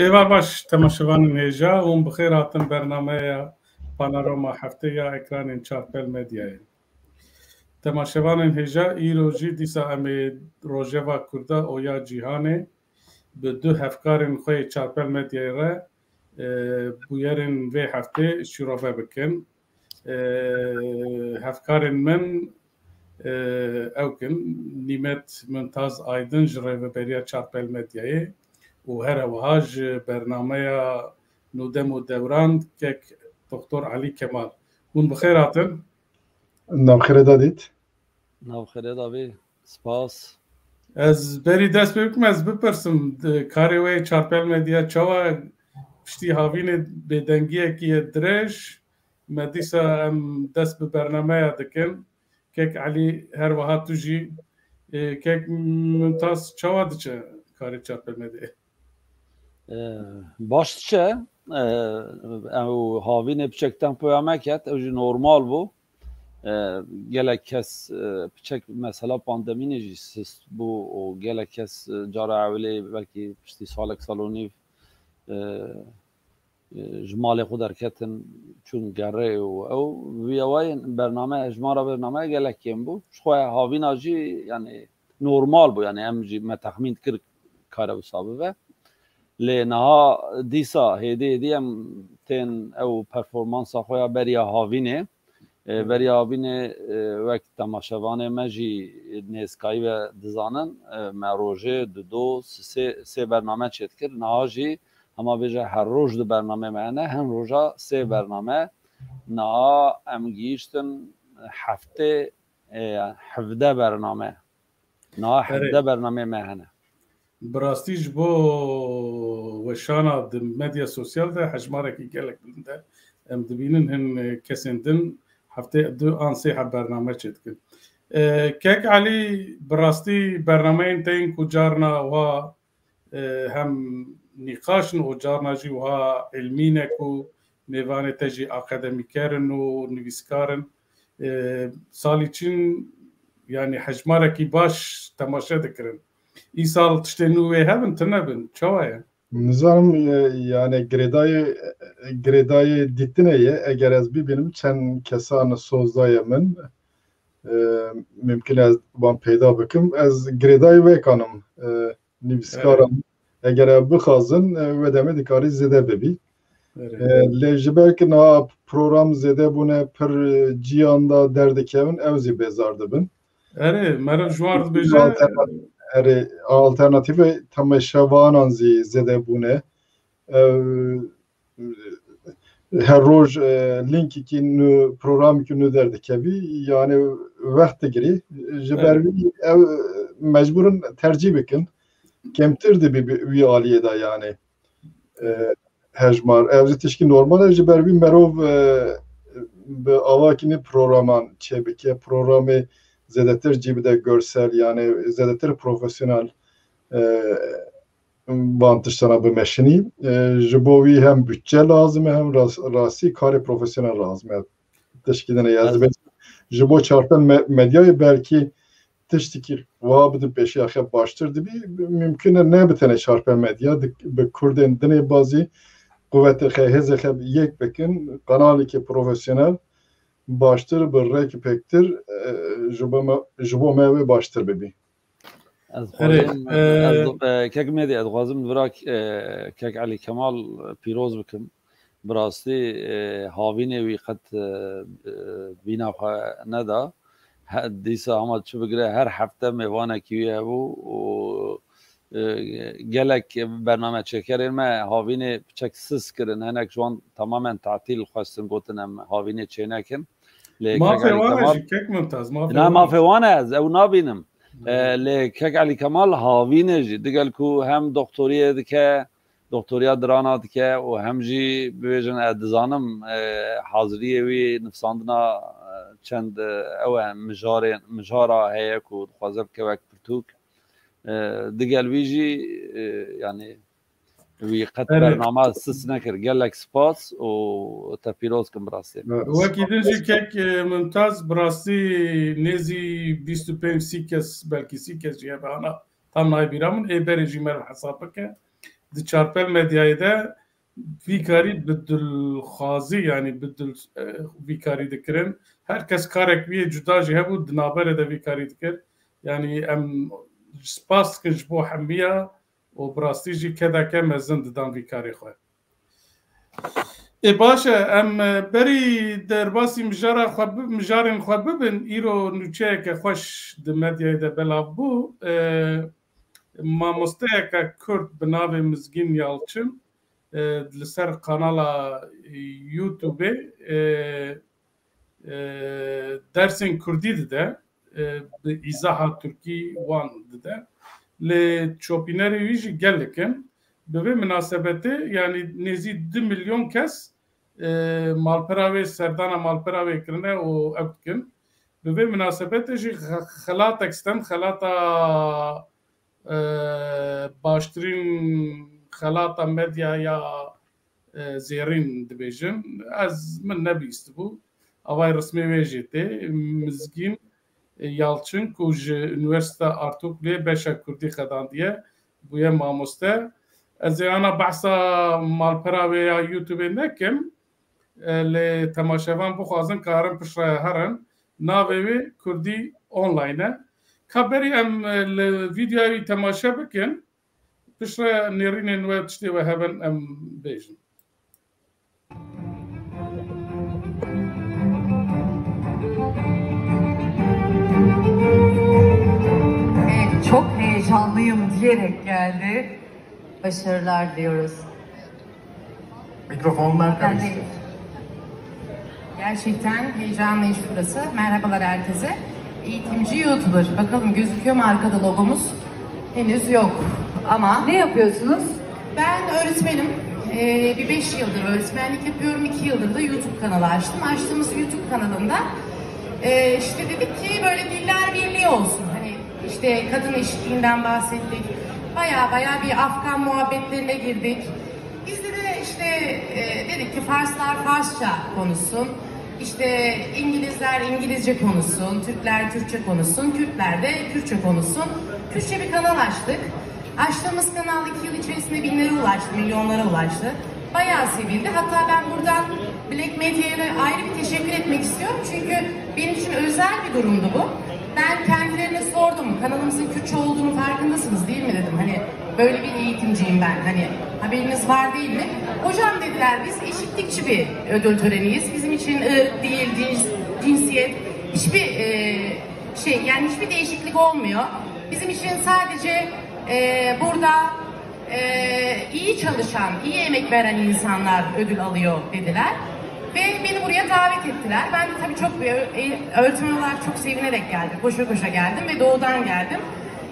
ایوار باش تماشاوان هێژا وم بخێر هاتن بەرنامەیە پانۆرۆما هەفتەیە ئەکرانên چارپەل مەدیایە. تەماشاوانên هێژا îrojî dîsa em ê Rojeva Kurda oya cîhanê bi du hevkarên xwe yê çarpel medyayê re bûyerên vê heftê şîrove bikin. Hevkarên min ew kin Nîmet Mümtaz Aydin ji rêveberiya çarpel medyayê û here wiha ji bernameya Nûdem û Dewran kek Doktor Elî Kemal. Hûn bi xêr hatin? Navxêrê dadît. Navxêrê davê. Spas. Ez berî dest pê bikim, ez bipirsim karê wê çarpel medya çawa piştî havînê bêdengiyekî ye dirêj me dîsa em dest bi bernameya dikin. Kek Elî her wiha tu jî kek Mümtaz çawa diçe karê çarpel medyayê? Baş diçe ew havînê piçek tempoya me ket, ew jî normal bû. Gelek kes piçek mesela pandemînê jî sist bû û gelek kes cara ewlê belkî piştî salek salonî ji malê xwe derketin çûn gerê û ew vîyawayên bername ejmara bernameya gelek kêm bû. Ji xwe havîna jî yani normal bû, yani em jî me texmîn kir kare wisa bibe. Lê niha dîsa hêdî hêdî em tên ew performansa xwe ya beriya havînê beriya havînê wek temaşevanê me jî nêzkayî ve dizanin me rojê di do sê bername çêdikir. Niha jî hema bêje her roj di bername me hene, hin roja sê bername. Niha em gihîştin heftê hevde bername. Niha hevde bername me hene. Bi rastî ji bo weşana di medya sosyal de hejmarekî gelek bilind e. Em dibînin hin kesên din heftê du an sê hev bername çêdikin. Kek Elî bi rastî bernameyên te yên ku carna wiha hem nîqaşin û carna jî wiha ilmî ne ku mêvanê te jî akademîkerin û nivîskarin. Salî çîn yani hejmarekî baş temaşe dikirin. İsal tiştên nû wê hebin tu nebin. Çawa ye? Nizanim yani girêdayê dîtinê ye eger ez bibînim çend kesan sozdayê min mümkün ez wan peyda bikim. Ez girêdayê wê kanim nivîskaran eger ev bixwazin wê demê dikarî zêde bibî. Lê ji ber ku niha program zêde bûne pir ciyan da derdikevin ew zî bêzar dibin. Erê meriv ji wan dibêje erê alternatîvê temaşevanan zî zêde bûne. Her roj linkekî nû programekî nû derdikevî yani wext digirî ji ber wî ew mecbûrin tercîh bikin. Kemtir dibî wî aliyê de yani hejmar ew jî tişkî normal e ji ber wî merov bi avakînî programan çêbike programê zêdetir cî bide görsel yani zêdetir profesyonel van tiştana bimeşinî ji bo wî hem bütçe lazim e hem rastî karê profesyonel lazim e tişkîdine yazbe ji bo çarpel medyayê belkî tiştekî wiha bidin pêşiya xwe baştir dibî mümkün e ne bitene çarpel medya bi Kurdên dinê bazî quvvetê xwe hêzê xwe yek bikin kanalekî profesyonel baştir bi rêkî pêktir ji bo me wê baştir bibî. Ez kek medya ez dixwazim vira kek Elî Kemal pîroz bikim. Bi rastî havînê wî qet bîna xwe neda. Dîsa hema çi bigire her hefte mêvanekî wî hebû û gelek bername çêkerên me havînê piçek sis kirin. Hinek ji wan tamamen tatîl xwestin gotin em havînê çê nekin. Mafê wan e jî kek Mümtaz mafê wan e ez ew nabînim. Lê kek Elî Kemal havînê jî digel ku hem doktoriyê dike doktoriya dirana dike û hem jî bibêjin ez dizanim haziriyê wî nifsandina çend ew e mijara heye ku dixwaze bike wek pirtûk digel wî jî yani wî qet bername sis nekir. Gelek spas û te pîroz kim bi rastî. Wekî din jî kek Mümtaz bi rastî nêzî 25 kes belkî 30 kes jî hebe ana tam nayê bîra min ê berê jî me hesab bike. di çarpel medyayı da vikarî bi dilxwazî yani bi dil vikarî dikirin. Herkes karek wî cuda jî hebû di naberê de vikarî dikir. Yani em spas dikin ji bo hemiya û bi rastî jî kedeke mezin didan vikarî xwe. Baş e em berî derbasî mijarên xwe bibin îro nûçeyeke xweş di medyayê de belav bû. Mamosteyeke Kurd bi navê Mizgîn Yalçın li ser kanala YouTube'ê dersên Kurdî dide bi îzaha Türkî wan dide. Lê çopînerê wî jî gelikin. Bi vê münasebetê yani nêzî 2 milyon kes malpera wê serdana malpera wê kirine û ew dikin. Bi vê münasebetê jî xelatek stem xelata baştirîn xelata medyaya zêrîn dibêjin. Ez min nebîstibû. Avay resmê wê jê tê Mizgîn Yalçın ku ji Üniversite Artuklê beşa Kurdî xedandiye bûye mamoste. Ez ê ana behsa malpera wê ya YouTube'ê nekim. Lê temaşevan bixwazin karin piştre herin. Navê wê Kurdî online e. Ka berî em li vîdeoya wî temaşe bikin. Piştre nêrînên we tiştê we hebin em bêjin. Çok heyecanlıyım diyerek geldi. Başarılar diliyoruz. Mikrofonlar karıştı. Gerçekten heyecanlıyız burası. Merhabalar herkese. Eğitimci YouTuber. Bakalım gözüküyor mu arkada logomuz? Henüz yok. Ama Ne yapıyorsunuz? ben öğretmenim. Bir 5 yıldır öğretmenlik yapıyorum. 2 yıldır da YouTube kanalı açtım. Açtığımız YouTube kanalında işte dedik ki böyle diller birliği olsun. Hani işte kadın eşitliğinden bahsettik. Baya bir Afgan muhabbetlerine girdik. Bizde de işte dedik ki Farslar Farsça konuşsun. İşte İngilizler İngilizce konuşsun, Türkler Türkçe konuşsun, Kürtler de Kürtçe konuşsun. Kürtçe bir kanal açtık. Açtığımız kanal 2 yıl içerisinde binlere ulaştı, milyonlara ulaştı. Bayağı sevildi. Hatta ben buradan Black Media'ya da ayrı bir teşekkür etmek istiyorum. Çünkü benim için özel bir durumdu bu. Ben kendilerine sordum, kanalımızın Kürtçe olduğunu farkındasınız değil mi dedim. Hani böyle bir eğitimciyim ben, hani haberiniz var değil mi? Hocam dediler, biz eşitlikçi bir ödül töreniyiz. Bizim için değil, cinsiyet, hiçbir yani hiçbir değişiklik olmuyor. Bizim için sadece burada iyi çalışan, iyi emek veren insanlar ödül alıyor dediler. Ve beni buraya davet ettiler. Ben de tabii çok öğretmen olarak çok sevinerek geldim. Koşa koşa geldim ve doğudan geldim.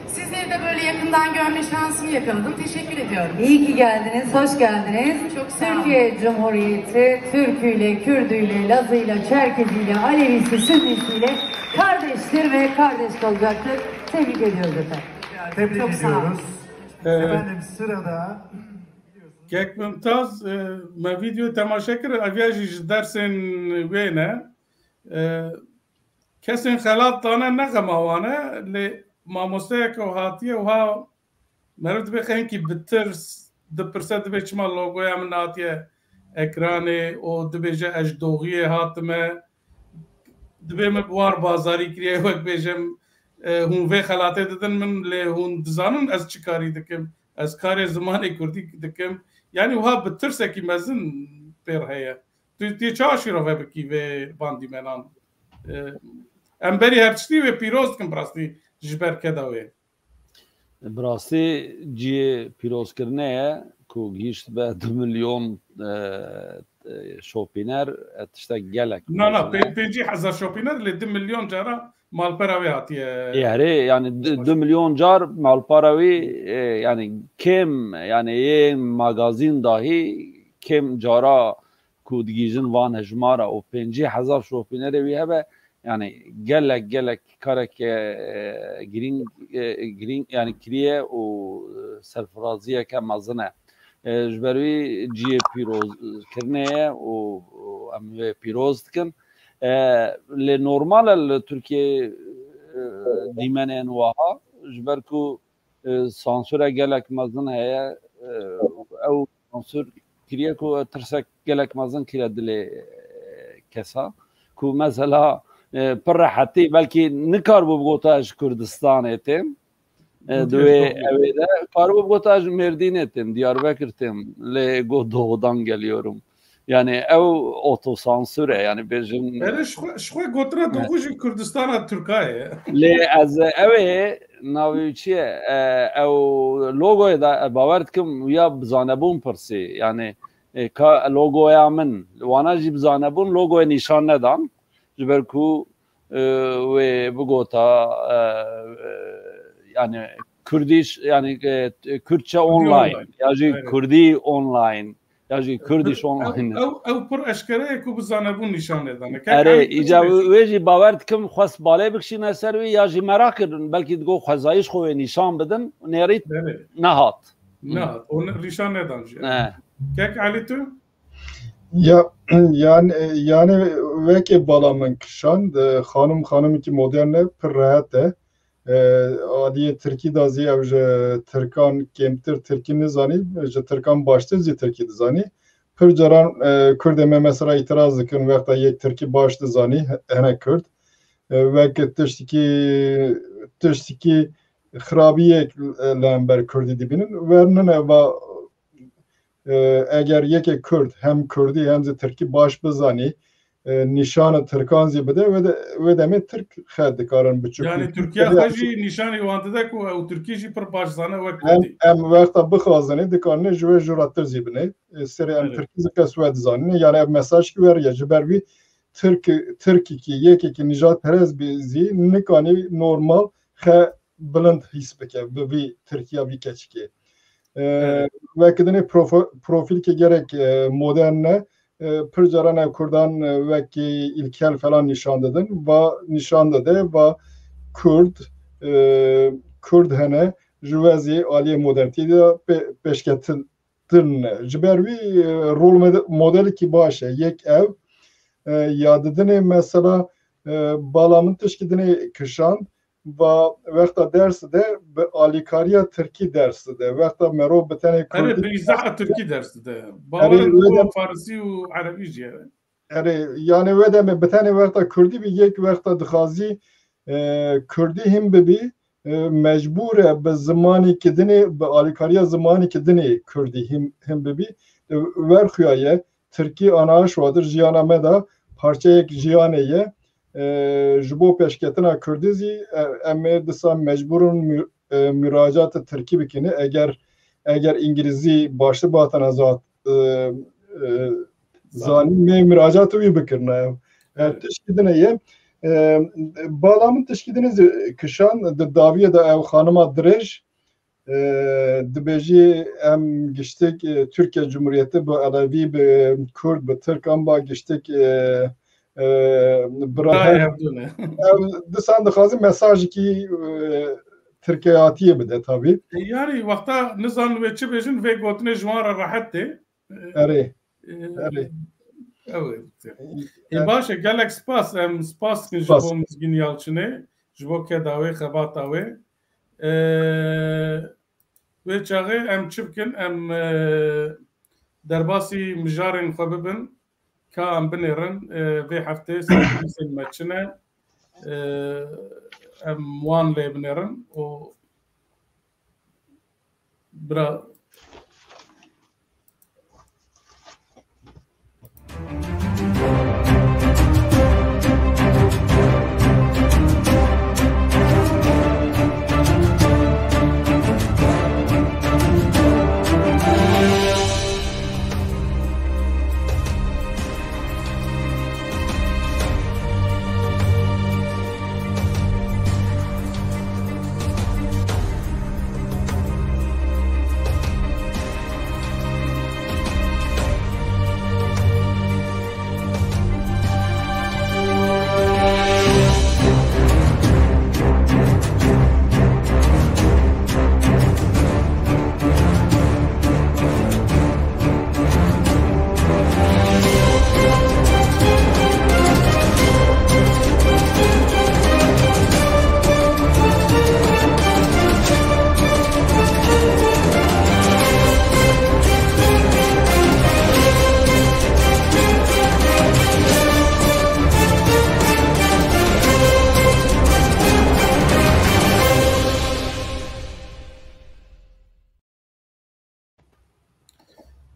Sizleri de böyle yakından görme şansını yakaladım. Teşekkür ediyorum. İyi ki geldiniz, hoş geldiniz. Çok sağ olun. Türkiye Cumhuriyeti, Türküyle, Kürdüyle, Lazıyla, Çerkeziyle, Alevisi, Sünnisiyle kardeştir ve kardeş kalacaktır. Tebrik ediyoruz efendim. Tebrik Çok sağ olun. ediyoruz. Efendim sırada Gek Mümtaz me video temaşa kir eviya jî ji dersên wê ne kesên xelat dane nexema wan e lê mamosteyeke hatiye wiha meriv dibe xenkî bi tirs dipirse dibe çima logoya min hatiye ekranê û dibêje ez doxiyê hatime dibe min war bazarî kiriye wek bêjim hûn vê xelatê didin min lê hûn dizanin ez çi karî dikim ez karê zimanê Kurdî dikim yani wiha bi tirsekî mezin pêr heye tu çi aşîrov hebikî vê bandîmenan em berî her tiştî wê pîroz dikin bi rastî ji ber keda wê Bi rastî ciyê pîrozkirine ye ku gîşt be 2 milyon şopîner tiştek gelek. na 5,000 şopîner lê 2 milyon cara malpera wê hatiye Yani 2 milyon car malpara wî yani kim yani yê magazîn dahî kim cara ku digîjin van hejmara û 5,000 şopînerê wî hebe yani gelek kareke girîng yani kiriye û serfiraziyeke mezin e ji ber wî ciyê pîrozkirine ye û em wê pîroz dikin lê normal e li Tirkiye dîmenên wiha ji ber ku sansûre gelek mezin heye او عنصر كريه كو ترسك gelek mazın kire dili kesa ku mesela perrahatî belkî nikar bu gota ji Kurdistanê têm دوێ ئەوێدا کاربوو بگۆتا ji Mêrdînê têm Diyarbekir têm lê got doğudan geliyorum yani ew otosansür e yani bêjin şxwe gotina doğu ji Kurdistana Tirkiyeyê lê ez ew navê çi ye ew logoyê da bawer dikim ya bizanebûn pirsî yani logoya min wana jî bizanebûn logoyê nîşan nedan ji ber ku wê bigota yani Kurdiş yani Kürtçe online ya jî Kurdî online ya jî Kurdiş online ew pir eşkereyek ku bizanebûn nîşan nedan erê îca wê jî bawer dikim xwest balê bikişîne ser wî ya jî merak kirin belkî digo xwezayî ji xwe nîşan bidin nêrî nehat nehat o nîşan nedan jî kek Alî tu ya yani vekê bala min kişand xanım ki moderne pir rehet e adiyê Tirkî da zî ew ji Tirkan kêmtir Tirkî nizanî ji Tirkan baştir zî Tirkî dizanî pir caran Kurdê me mesela îtiraz dikin wexta yek Tirkî baş dizanî hinek Kurd wekî tiştekî xirabiyek li hember Kurdî dibînin wernine eger yekê Kurd hem Kurdî hem zî Tirkî baş bizanî nîşana Tirkan zî bide wê demê Tirk xe dikarin biçûk yani Tirkiye xwe jî nîşanê wan dide ku ew Tirkî jî pir baş zane wek Kurdî em wexta bixwazînê dikarine ji wê jûratir zî bine serê em Tirkî zî qes we dizanîne yani ev mesaj ki weriye ji ber wî Tirkî yekekî nîjat perez bî zî nikanî normal xe bilind hîs bike bi vî Tirkiya vî keçikê vekidinê profîlkê gerek modern ne pir caran ev Kurdan wekî ilkel falan nîşan didin va nîşan dide va Kurd hene ji we zî aliyê modernîtê de pêşketin ji ber wî rol modelekî baş e yek ev ya didinê mesela bala min tişkî kişand va wexta ders de bi alîkariya Tirkî ders dide wexta merov bi tenê Kurdî bi îzaha Tirkî ders dide bawer Farsî û Erebî jî erê yani wê demê bi tenê wexta Kurdî bî yek wexta dixwazî Kurdî him bibî mecbûr e bi zimanî kidinê bi alîkariya zimanî kidinê Kurdî him bibî werxuya ye Tirkî anaş wadir jiyana me da parçeyek jiyanê ye ji bo pêşketina Kurdî zî em ê disa mecbûrin müracata Tirkî bikine eger İngilîzî başlı batana zanî me müracata wî bikirine tişkîdine ye bala min tişkîdine kişan di daviye da ew xanima dirêj dibêjî em giştek Türkiye Cumhuriyeti bi Elevî bi Kurd bi Tirkan ba giştek disan dixwazim mesajekî Tirkiyatiyê bide tabii. Yani wexta nizan wê çi bêjin vê gotinê ji wan re rehet tê erê baş e gelek spas em spas dikin ji bo Mizgîn Yalçinê ji bo kedawê xebata wê wê çaxê em çi bikin em derbasî mijarên xwe bibin ka em binêrin vê heftê servîsên me çi ne em wan lê binêrin û bira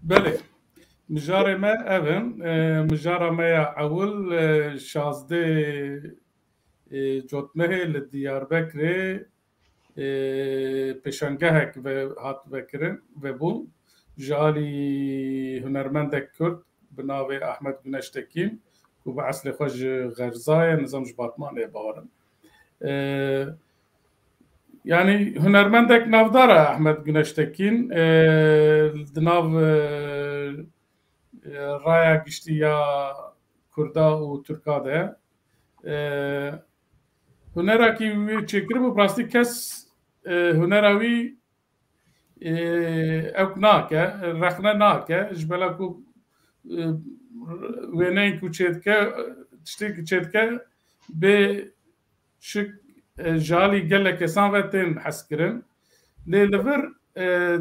بله مجاري ما أبن مجارة ما أول شازده جوتمه لديار بكري پیشنگهک و هات بکرن و بو جالی هنرمندک کرد بناو احمد گنشتکین و به اصل خوش غرزای نظام جباتمانه باورن يعني هنرمندك نافدارة أحمد گنشتکین دناو رايا گشتیا کردا و ترکا ده هنراکی وی چکر بو براستی کس هنراوی اوک ناکه رخنه ناکه جبلا کو وینین کو چیدکه تشتی چیدکه به شک جالی گله کسان وتن حسکرن لیلور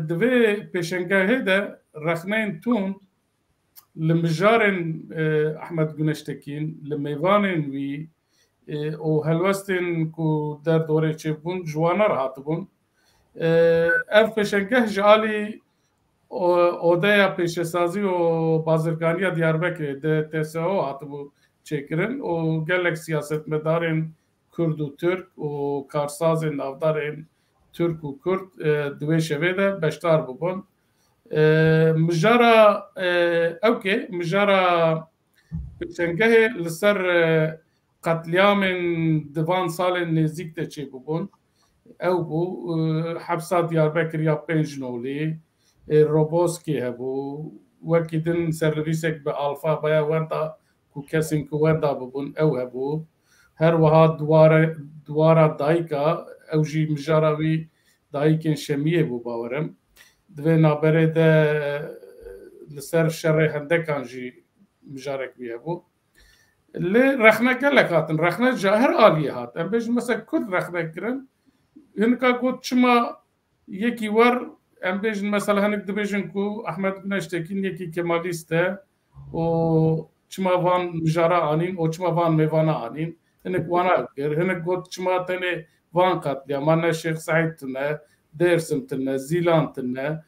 دوی پیشنگاهی ده رخنین تون لمجارن احمد گنشتکین لمیوانن وی او هلوستن کو در دوره چه بون جوانا راحت بون اف پیشنگاه جالی اودیا پیشسازی و بازرگانی دیاربکر ده TSO هات بو چکرن و گلک سیاست مدارن کرد و ترک و کارسازن نافدارن ترک و کرد دوی شوه ده بشتار ببون مجارا اوکی مجارا پیشنگاه لسر قتلیام دوان سال نزدیک ده چه ببون او بو حبسا دیاربکر یا پنجنولی روبوسکی هبو وکی دن سرویسک به آلفا بایا وندا کو کسین کو وندا ببون او هبو هر وها دوارا دایکا او جی مجاراوی دایکن شمیه بو باورم دوی نابره ده لسر شر هندکان جی مجارک بی هبو لی رخنه گلک هاتن رخنه جاهر آلیه هات ام بیش مثلا کرد رخنه کرن هنکا گوت چما یکی ور ام بیش مثلا هنک دبیشن کو احمد گنشتکین یکی کمالیسته و چما وان مجارا آنین و چما وان میوانا آنین هنک وانا اگر هنک گوت چما تنه وان قتلیا مانه شیخ سعید تنه درسم تنه زیلان تنه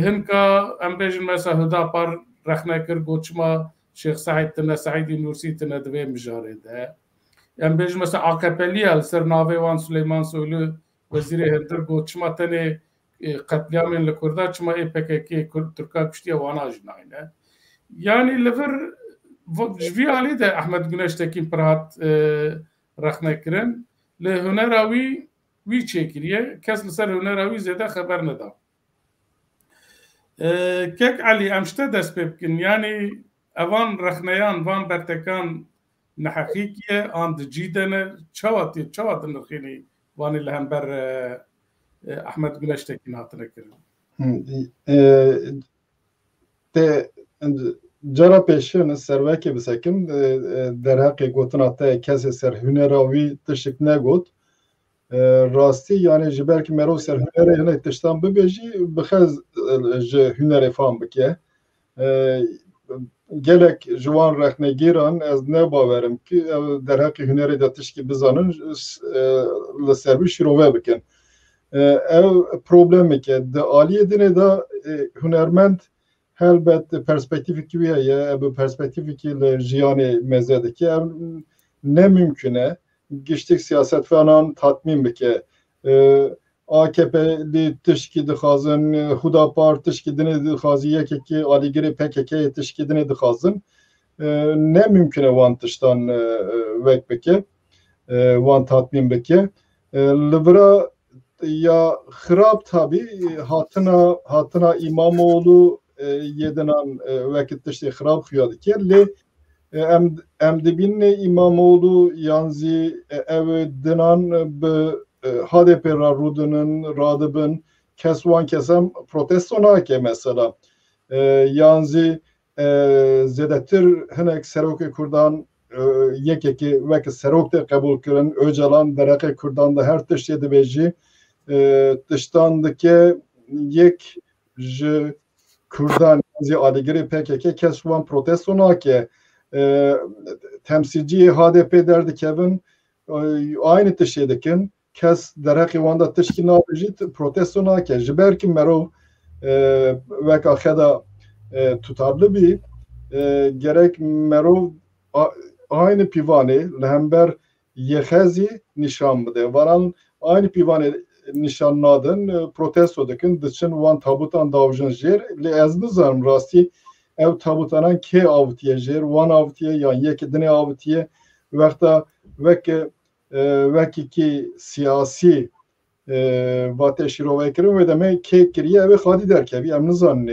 هنکا ام بیش مثلا هدا پر رخنه کر گوت چما شيخ سعيد تنا سعيد نورسي تنا دوي مجارده ام بيج مثلا عقبليه السر ناوي وان سليمان سويلو وزير هندر گو چما تنه قتليام لكردا چما اي PKK تركا كشتي وانا جناينه يعني لفر جوي علي ده احمد گنشتکین پرات رخنه کرن له هنراوي وی چکریه کس لسر هنراوي زیاده خبر ندا كيك علي امشته دست بكن يعني اوان رخنیان وان برتکان نحقیقیه آن جیدنه چوات نرخینی وانی لهم بر احمد گنشتکین هاتنه کرن جرا پیشن سروکی بسکم در حق گوتنا تا کسی سر هنراوی تشک نگوت راستی یعنی جبر که مرو سر هنره هنه تشتان ببیجی بخز هنره فهم بکه gelek جوان رخنگیران از نباورم که در حق هنری داتش که بزنن لسروی شروع بکن او پروبلمی که ده عالیه دینه دا هنرمند هلبت پرسپکتیفی که یا bu perspektifi ki jiyane mezede ki ne mümküne geçtik siyaset falan tatmin bike AKP'li tişki dixazın, Hudapar tişki dine dixazı yekeki, Aligiri PKK tişki dine dixazın. Ne mümküne van tiştan vek beke, van tatmin beke. Livra ya xirab tabi hatına İmamoğlu yedinan vakit tişti xirab xuyadı ki li em dibinne İmamoğlu yanzi ev dinan be HDP Rudun'un, Radib'in kesvan kesem protestona ke mesela yanzi zedetir henek Serok Kurdan yekeki vek Serok de kabul kırın Öcalan dereke Kurdan da her tişte de beji tiştandaki yek ji Kurdan yanzi aligiri PKK kesvan protestona ke temsilci HDP derdi Kevin aynı tiştedekin kes dereki wanda tişki nabijit protestona ke jiber ki mero veka xeda tutarlı bir gerek merov aynı pivane lehember yexezi nişan bide varan aynı pivane nişanladın protesto dikin dıçın van tabutan davjın jer li ez nizanım rasti ev tabutanan ke avtiye jer van avtiye yani yekidine avtiye vekta veki ki siyasi vate şirove kirin ve demek ke kiriye ve hadi derke bir emnizan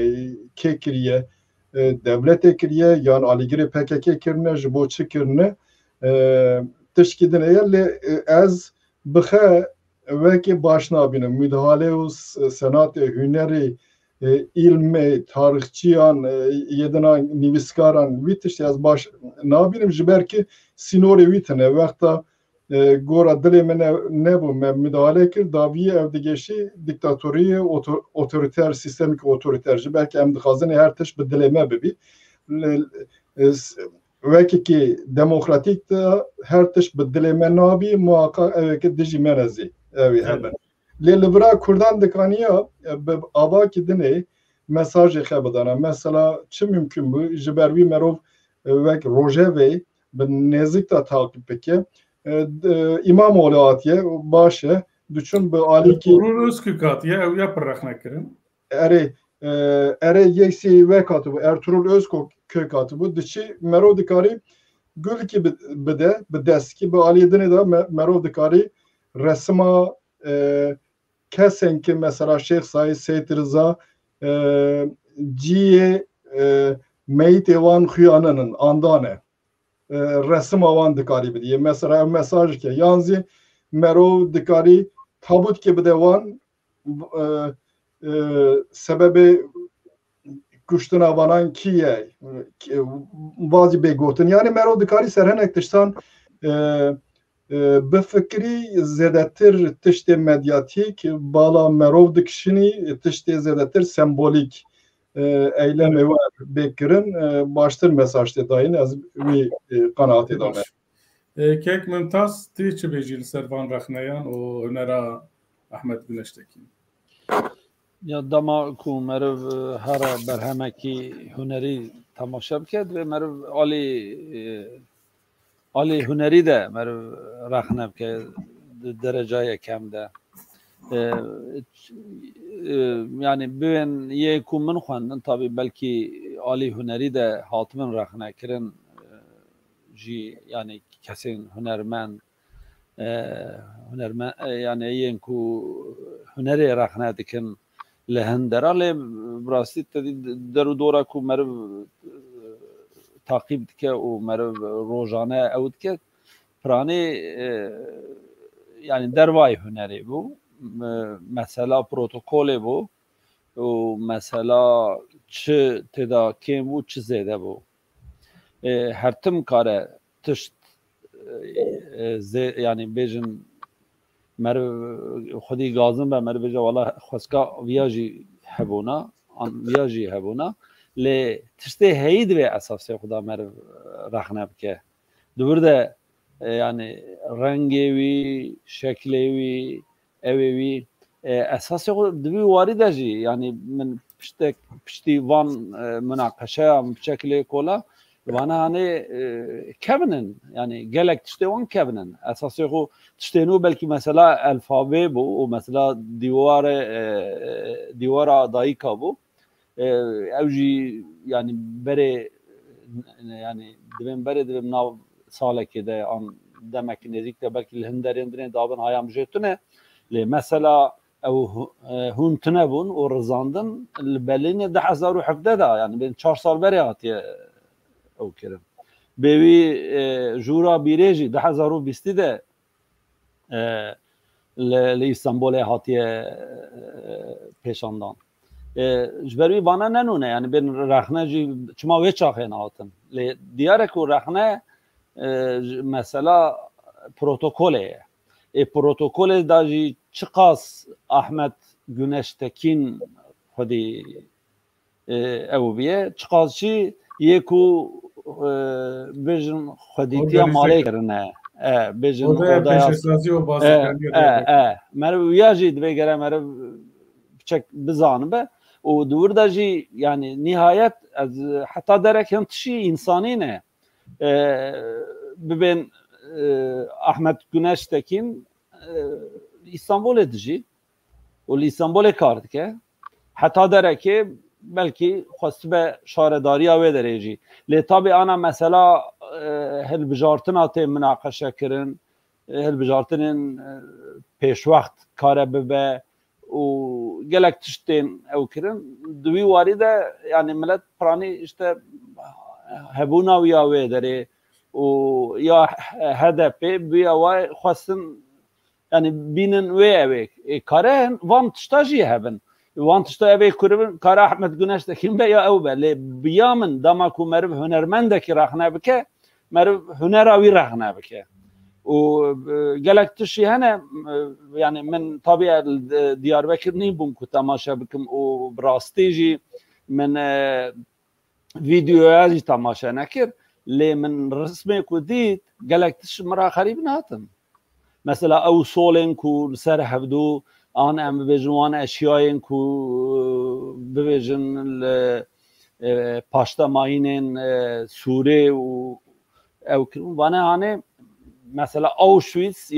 ke kiriye devlete kiriye yani aligiri PKK kirine jibo çıkirine tişkidine yerle ez bıhe veki başına binin müdahale u senatı hüneri ilmi tarihçiyan yedina niviskaran vitiş yaz baş ne bileyim jiberki sinori vitine vekta gora dilemine ne bu müdahale kir daviye evde geçi diktatoriye otoriter sistemik otoriterci belki em dixazin her tiş bir dileme bebi veki ki demokratik de her tiş bir dileme nabi muhakkak evki dici menezi evi hemen Lelibra Kurdan dikaniya ava ki dine mesajı xebedana mesela çi mümkün bu jibervi merov vek rojeve bin nezik da takip peki İmamoğlu atiye başı düşün bu ali ki Ertuğrul Özkök ya yaprak nekirin ere yeksi ve katı bu Ertuğrul Özkök katı bu dışı merov dikari gül ki bide bideski bu ali dine da merov dikari resma kesen ki mesela Şeyh Said Seyit Rıza ciye meyit evan hüyanının andane resim avan dikari diye mesela mesaj ki yanzi merov dikari tabut ki bidevan sebebi kuştun avanan kiye bazı begotin yani merov dikari serhenek tiştan به فکری زیادتر تشت مدیاتیک بالا مرو دکشنی تشت زیادتر سمبولیک eylemi var bekirin baştır mesajda dayın az bir kanaat edame. Kek mümtaz tiçi becil servan rakhnayan o önera Ahmet Güneş'teki. Ya dama ku merv her berhemeki hüneri tamaşa biked ve merv Ali hüneri de merv rakhne bike dereceye kemde. Yani ben yekum min xwendin tabi belki Ali hüneri de hatmin rakhne kirin ji yani kesin hünermen yani yen ku hüneri rakhne dikin lehender ale brastit deru dora ku merv takip dike o merv rojane ew dike prane yani dervay hüneri bu mesela protokole bu o mesela çi teda kim bu çi zede bu her tim kare tişt yani bejin merv xudi gazım ve merv beja valla xweska viyaji hebuna le tişte heyid ve esası xuda merv rakhne bike dubur de yani rengevi şeklevi evi esası dibi varida ji yani min pişti van münakaşa şekli kola vana hani kevinin yani gelek işte on kevinin esası o tiştenu belki mesela alfabe bu o mesela divara daika bu evji yani bere yani dibim nav saleke de an demek ki nezik de belki hinderindine davran hayam jetune le mesela hun tnebun o rızandın belini 2017 da yani ben 4 sal beri atiye o kerim bevi jura bireji 2020 de le İstanbul'a hatiye peşandan jberi bana nenune yani ben rahneci çma ve çahen atın le diyarek o rahne mesela protokole protokole daji çıkas Ahmet Güneştekin hadi eviye çıkasçı yeku bejin haditiya malekerne bejin odaya merv viyaji dve gere merv çek bizanı be و دور دا جی yani nihayet hatta derek hem tişi insani ne bibin Ahmet Güneş Tekin İstanbul edici و İstanbul'e kardı ki hatta derek ki belki xwestibe şaredariya ve dereci le tabi ana mesela hilbijartina te münaqeşe kirin hilbijartinin peşvaxt kare bibe و gelek tiştên ew kirin divî warî de yani millet pranî işte hebûna wî ya wê derê û ya HDP bûya wê xwestin yani bînin wê evê kare van tişta jî hebin van tişta evê kuribin kare Ahmet Güneş Tekin be ya ew be lê biya min dema ku meriv hunermendekî rexne bike meriv hunera wî rexne bike gelek tişî hene yani min tabii Diyarbakır nîbûm ku temaşa bikim û bi rastî jî min vîdyoya jî temaşa nekir lê min resmê ku dît gelek tişî mira xerîb natim mesela ew solên ku li ser hevdû an em bibêjin wan eşyayên ku bibêjin li paştemayînên Sûrê û ew kirin vane hanê mesela Auschwitz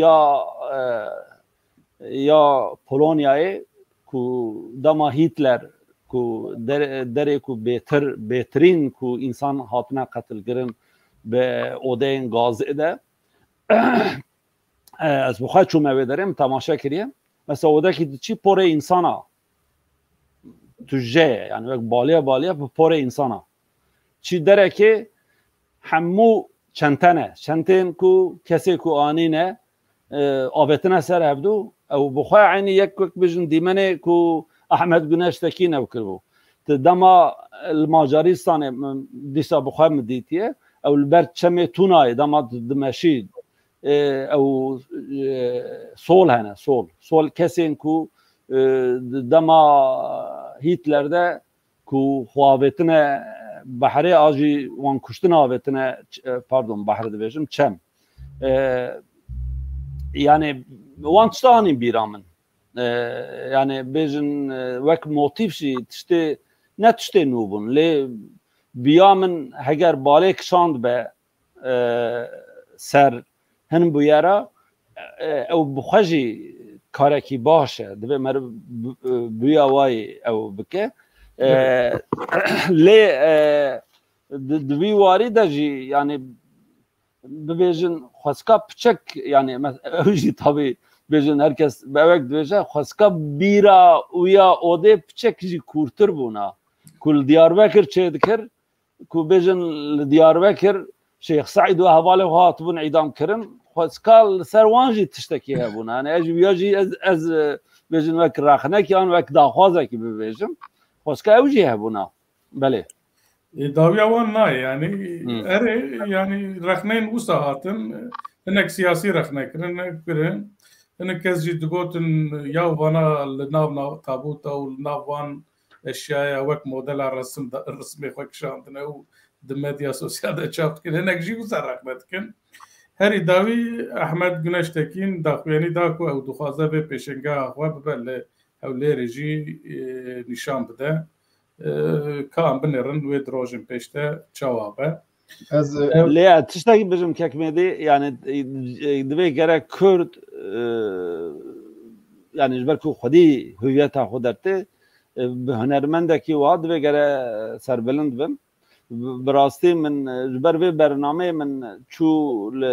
ya Polonya'yı ku dama Hitler ku dere ku beterin ku insan hatına katilgirin be odayın gazı de az bu xaçum evederim tamaşa kiriyem mesela odaki çi pore insana tücce yani bak balya bu pore insana çi dere ki hemmu çentene ku kesi ku anine avetine ser hevdu ew bu xwe aynı yek bijin dimene ku Ahmet Güneş Tekin ew kirbu dema Macaristanê dîsa bu xwe min dîtiye ew li ber çemê Tunayê dema dimeşî ew sol hene sol kesên ku dema Hitler'de ku xwavetine Bahrê ajî wan kuştina avetine pardon bahrê dibêjim çem yani wan tişta anîn bîra min yani bêjin wek motif jî tiştê ne tiştê nû bûn lê biya min heger balê kişand be ser hin bûyera ew bi xwe jî karekî baş e divê meriv bûya wayê ew bike lê divî warî de jî yani bibêjin xwestka piçek yani ew jî tabii bêjin herkes bevek dibêje xwestka bîra ûya odê piçek jî kûrtir bûna ku li Diyarbekir çê dikir ku bêjin li Diyarbekir Şeyh Saîd û hevalê xwe hatibûn îdam kirin xwestka li ser wan jî tiştekî hebûna yani ez ya jî ez bêjin wek rexnekî an wek daxwazekî bibêjim xwestka ew jî hebûna belê dawiya wan nayê yani erê yani rexneyên wisa hatin hinek siyasî rexnekirin kirin hinek kes jî digotin ya vana li nav tabûta û li nav wan eşyaya wek modela resmê xwe kişandine û di medya sosyal de çap dikin hinek jî wisa rexne dikin herî dawî Ahmet Güneş Tekin daxuyanî da ku ew dixwaze vê pêşengeha xwe bibe lê ew lêrê jî nîşan bide kan binêrin wê di rojên pêş de çawa be lê tiştekî bijim kekmedî yani divê gerek Kurd yani ji ber ku xwedî hüviyeta xwe dertê bi hunermendekî wa divê gere serbilind bim bi rastî min ji ber vê bernameyê min çû li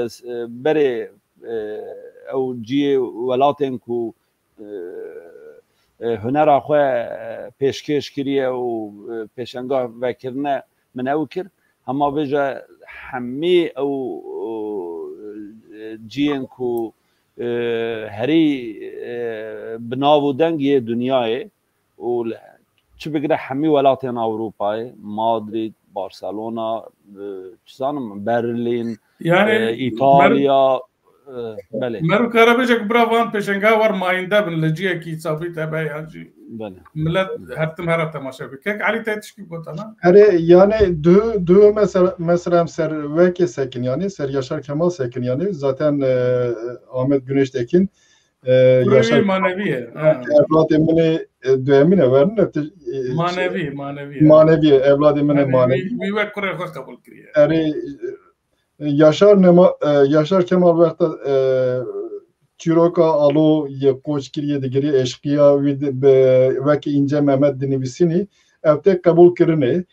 berê ew ciyê welatên ku hunera xwe pêşkêş kiriye û pêşengah vekirine min ew kir hema bêje hemî ew ciyên ku herî bi nav û dengiyê dunyayê û çi bigire hemî welatên Ewropayê Madrid Barcelona çizanim Berlin yani İtalya belê Merv Karabêjek bira van pêşengeha war mayînde bin li ciyekî sabît hebe yan jî millet her tim hera temaşa bike kek Elî te tişkî gotana erê yani du mesela ser wekê Sekinyanî ser Yaşar Kemal Sekinyanî zaten Ahmet Güneş Tekin Yaşar maneviye evlatê min ê duyemîn e werin manevi evladı mene manevi ve Kore kabul kiriye. Eri Yaşar Kemal vekta Çiroka alo ye koç kiriye digiri eşkıya ve ki ince Mehmet dinivisini evte kabul kirine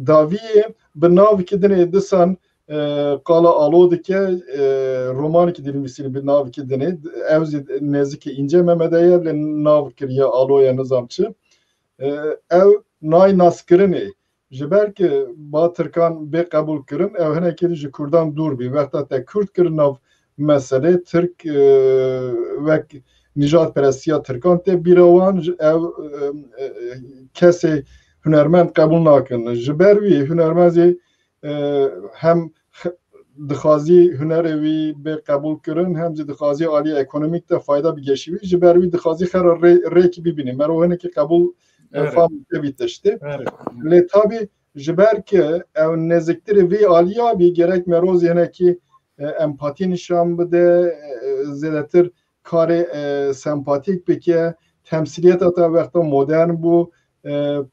daviye binav kidine disan qala alo dike roman ki dinivisini binav kidine evzi neziki ince Mehmet'e le nav kiriye alo ya nizamçı ev nay naskirine jiber ki Batırkan be kabul kirin ev henekili ji Kurdan dur bi vekta te Kürt kirin av mesele Türk ve Nijat Perestiya Türkan te birawan ev kese hünermend kabul nakin jiber vi hünermezi hem dixazi hünerevi be kabul kirin hem ji dixazi ali ekonomik de fayda bi geçivi jiber vi dixazi xera reki bibini mero heneki kabul fam bitişti. Le tabi jiber ki ev neziktir vi aliya bir gerek meroz yine ki empati nişan bide zedetir kare sempatik peki temsiliyet ata vekta modern bu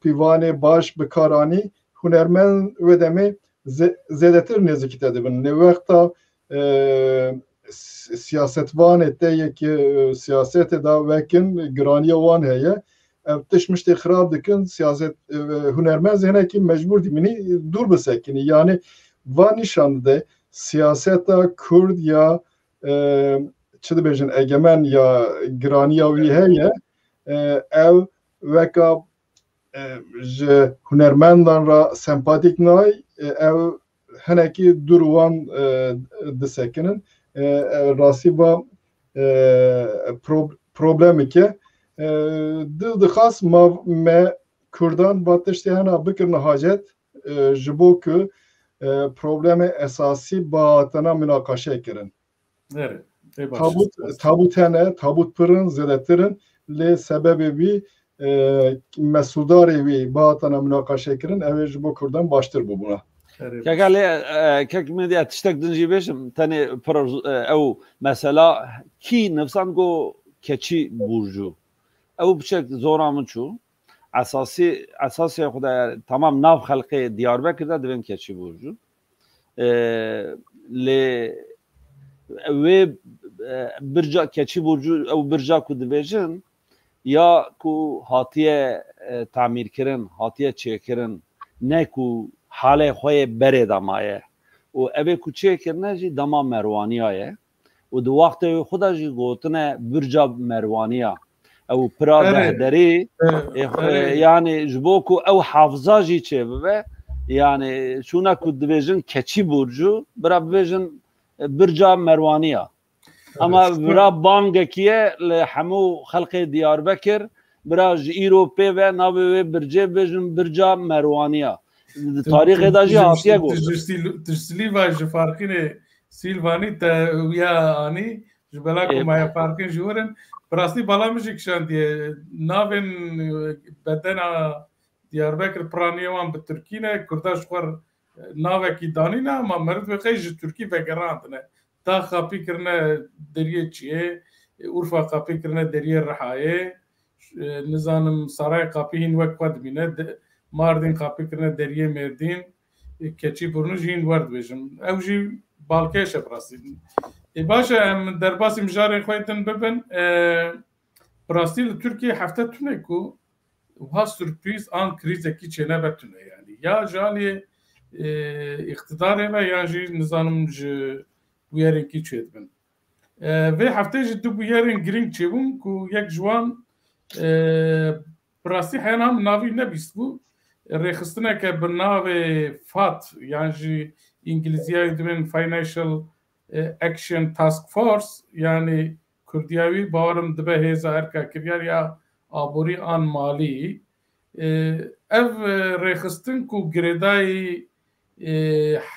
pivane baş bekarani hunermen ve demi zedetir nezikit edibin ne vekta siyaset van ette ki siyaset da vekin graniye van heye tişmişte xirab dikin siyaset hünermez hene ki mecbur dimini dur bisekini yani van nişandı siyaseta Kurd ya çi dibêjin egemen ya giraniya wî heye ev veka ji hunermendan ra sempatik nay ev henekî dur wan disekinin rastî va problemeke dil dixas me Kurdan batiştê hena bikirin hacet ji bo ku problemê esasî batana münaqaşe kirin. Tabut hene, tabut pirin, zêdetirin lê sebebê wî mesudarê wî batana münaqaşe kirin ew ê ji bo Kurdan baştir bû bûna. Kek medya tiştek din jî bêjim tenê ew mesela kî nifsan got keçî burcu ew biçek zora min çû esasê xuda tamam nav xelqê Diyarbekir de divên keçî burcu lê wê birca keçî burcu ew birca ku dibêjin ya ku hatiye tamîrkirin hatiye çêkirin ne ku halê xwe yê berê de maye û ev ê ku çêkirine jî dema merwaniya ye û di wextê wê xwe de jî gotine birca merwaniya ew pira dehderî yani ji bo ku ew hafza jî çêbibe yani şûna ku dibêjin keçî burcu bira bibêjin birca merwaniya ama bira bangekiye li hemû xelqê Diyarbekir bira ji îro pê ve navê wê bircê bêjin birca merwaniya tarîxê de jî hatiye got Silva ji farkînê Silvanî te wiya anî ji bela ku maya farkên ji werin Rastî bala min jî kişandiye navên bedena Diyarbekir piraniye wan bi Tirkî ne Kurda ji xwe navekî danîne ama meriv xwe ji Tirkî vegerandine da xapî kirine deriyê Çiyê Urfa xapî kirine deriyê Rihayê nizanim Saray xapî hîn wek xwe dibîne Mardin xapî kirine deriyê Mêrdîn keçî burnu jî hîn werdibêjim ew jî balkêş e rastî baş em derbasî mijarên xwe din bibin rastî li Tirkiye hefte tune ku wiha sürprîz an krîzekî çênebe tune yani ya ji aliyê îxtidarê ve ya jî nizanim ji bûyerekî çêdibin vê heftê jî du bûyerên girîng çêbûn ku yek ji wan rastî hena min navî nebîstbû rêxistineke bi navê FAT yan jî îngilîziyayê dibin Financial Action Task Force yani Kurdiyawî bawerim dibe hêza erkekiriyar ya aborî an malî ev rêxistin ku girêdayî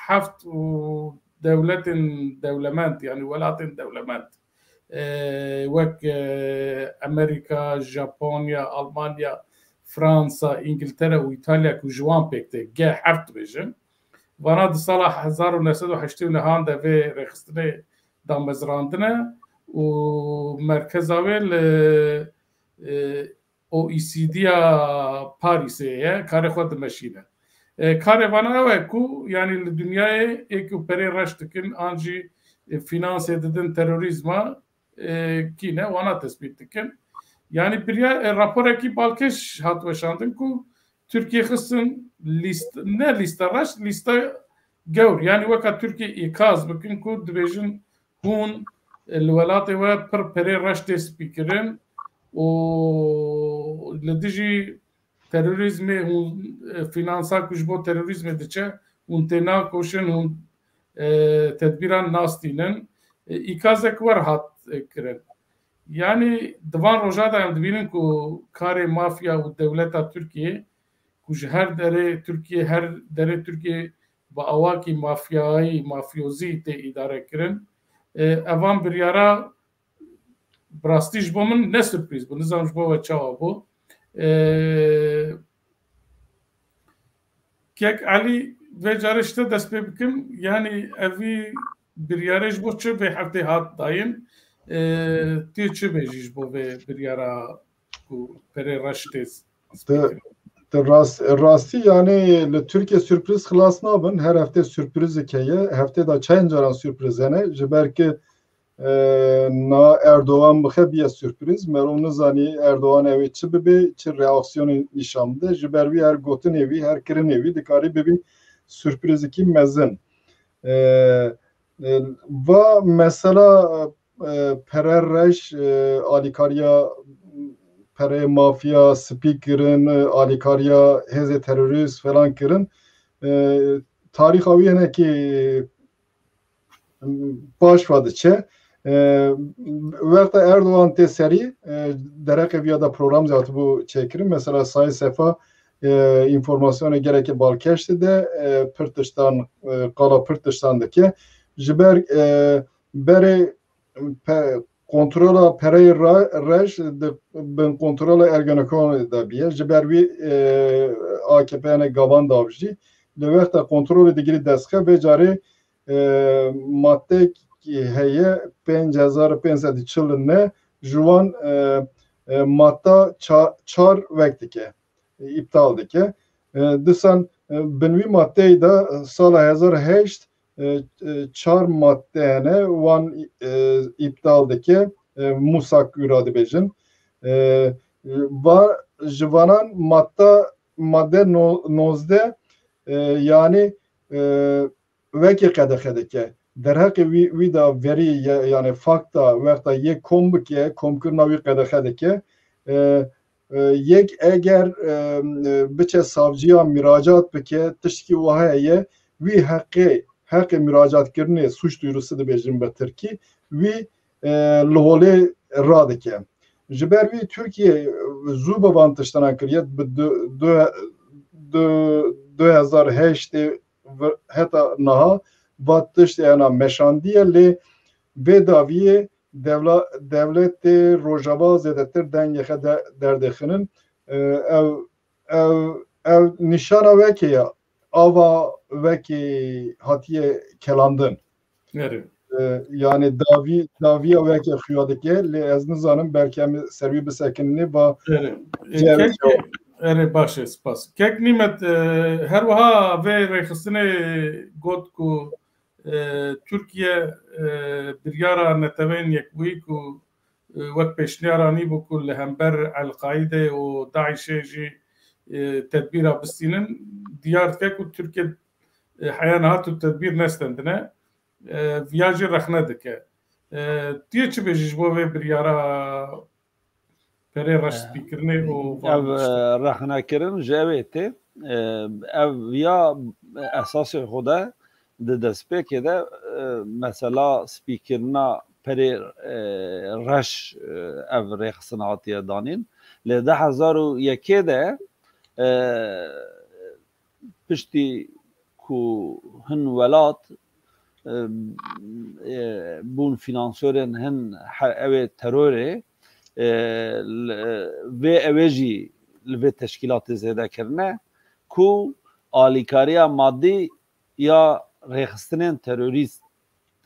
heft û dewletên dewlemend yani welatên dewlemend wek Amerîka, Japonya, Almanya, Fransa, İngiltere û İtalya ku ji wan pêk tê geh heft dibêjin Vana di sala 1989 de vê rêxistinê damezrandine û merkeza wê li OECD Paris'e kare xwe dimeşîne. Karê vana ew e ku yanî li dünyayê êkî perê reş dikin an jî finansê didin terorîzma kîne wana tespît dikin. Yani bir raporekî balkêş hat weşandin ku Türkiye xistin ne lîsta reş lîsta gewr yani weka Türkiye îkaz bikin ku dibêjin hûn li welatê we pir perê reş tê spîkirin û li dijî terörizmê hûn finansa ku ji bo terorîzmê diçe hûn tê nakoşin hûn tedbîran nastînin îkazek wer hat kirin. Yani divan roja da em dibînin ku karê mafya û dewleta Türkiye ku ji her derê Türkiye her derê Türkiye bi awakî mafyayî mafyozî tê îdare kirin. Evan biryara bi rastî ji bo min ne sürprîz bû nizam ji bo we çawa bû. Kek Alî vê carê ji te dest pê bikim yani evî biryarê ji bo çi vê heftê hat dayîn tê çi bêjî ji bo vê biryara ku perê reş tê rastî yani li Türkiye sürpriz xilas nabin her hefte sürprizek heye heftê da çend caran sürpriz hene ji ber ki na Erdoğan bixe biye sürpriz merov nizanî Erdoğan evê çi bibe çi reaksiyonê nîşan bide ji ber wî her gotinê wî her kirinê wî dikarî bibî sürprizekî mezin. Va mesela pere reş alîkariya perê mafya spî kirin alîkariya hêzê terorîst falan kirin tarîxa wî hinekî baş ve diçe wexta Erdoğan tê serî dereqê vîya da program zatibû çêkirin mesela Sayın Sefa informasyonê gelekî balkêş dide pir tiştan qala pir tiştan dike ji ber berê kontrola pereyê reş bin kontrola Ergenekonê de biye ji ber wî AKP'ne gavan davjî li wexta kontrolê digirî destxe vê carê maddek heye 5540 ne ji wan madda çar vek dike iptal dike disan bin wî maddeyê de sala 2008 çar maddeyene wan iptal dike musak güra dibêjin va ji vanan madde 19 yani vekî qedexe dike derheqê wî da verî yani fakta wexta yek kom bike komkirina wî qedexe dike yek eger biçe savcıya müracaat bike tiştî wiha heye wî heqê müracaatkirinê suç duyurusu dibêjin be Tirkî wî li holê radike ji ber wî Türkiye zû bi van tiştanan kiriye bi 2008 heta niha va tiştiyana meşandiye lê vê daviyê devletê Rojava zêdetir dengê derdixinin ev nîşana vekê ye ava vekî hatiye kelandin yani daviya vekê xuya dike lê ez nizanim belkî em servî bisekinî va baş e spas kek nîmet her wiha vê rêxistinê got ku Türkiye biryara netewên yekbûyî ku wek pêşniyaranî bû ku li hember Elqaîdê û Daişê jî tedbîra bistînin diyar dike ku Türkiye heya niha tu tedbîr nestendine viya jî rexne dike tu çi bêjî ji bo vê biryara perê reş spîkirinê û ev rexnekirin ji evê tê ev viya esasê xwe de di destpêkê de mesela spîkirina perê reş ev rêxistin hatiye danîn lê 2001 de piştî ku hin welat bûn finansörên hin evê terorê vê evê jî li vê teşkîlatê zêdekirine ku alîkariya maddî ya rêxistinên terorîst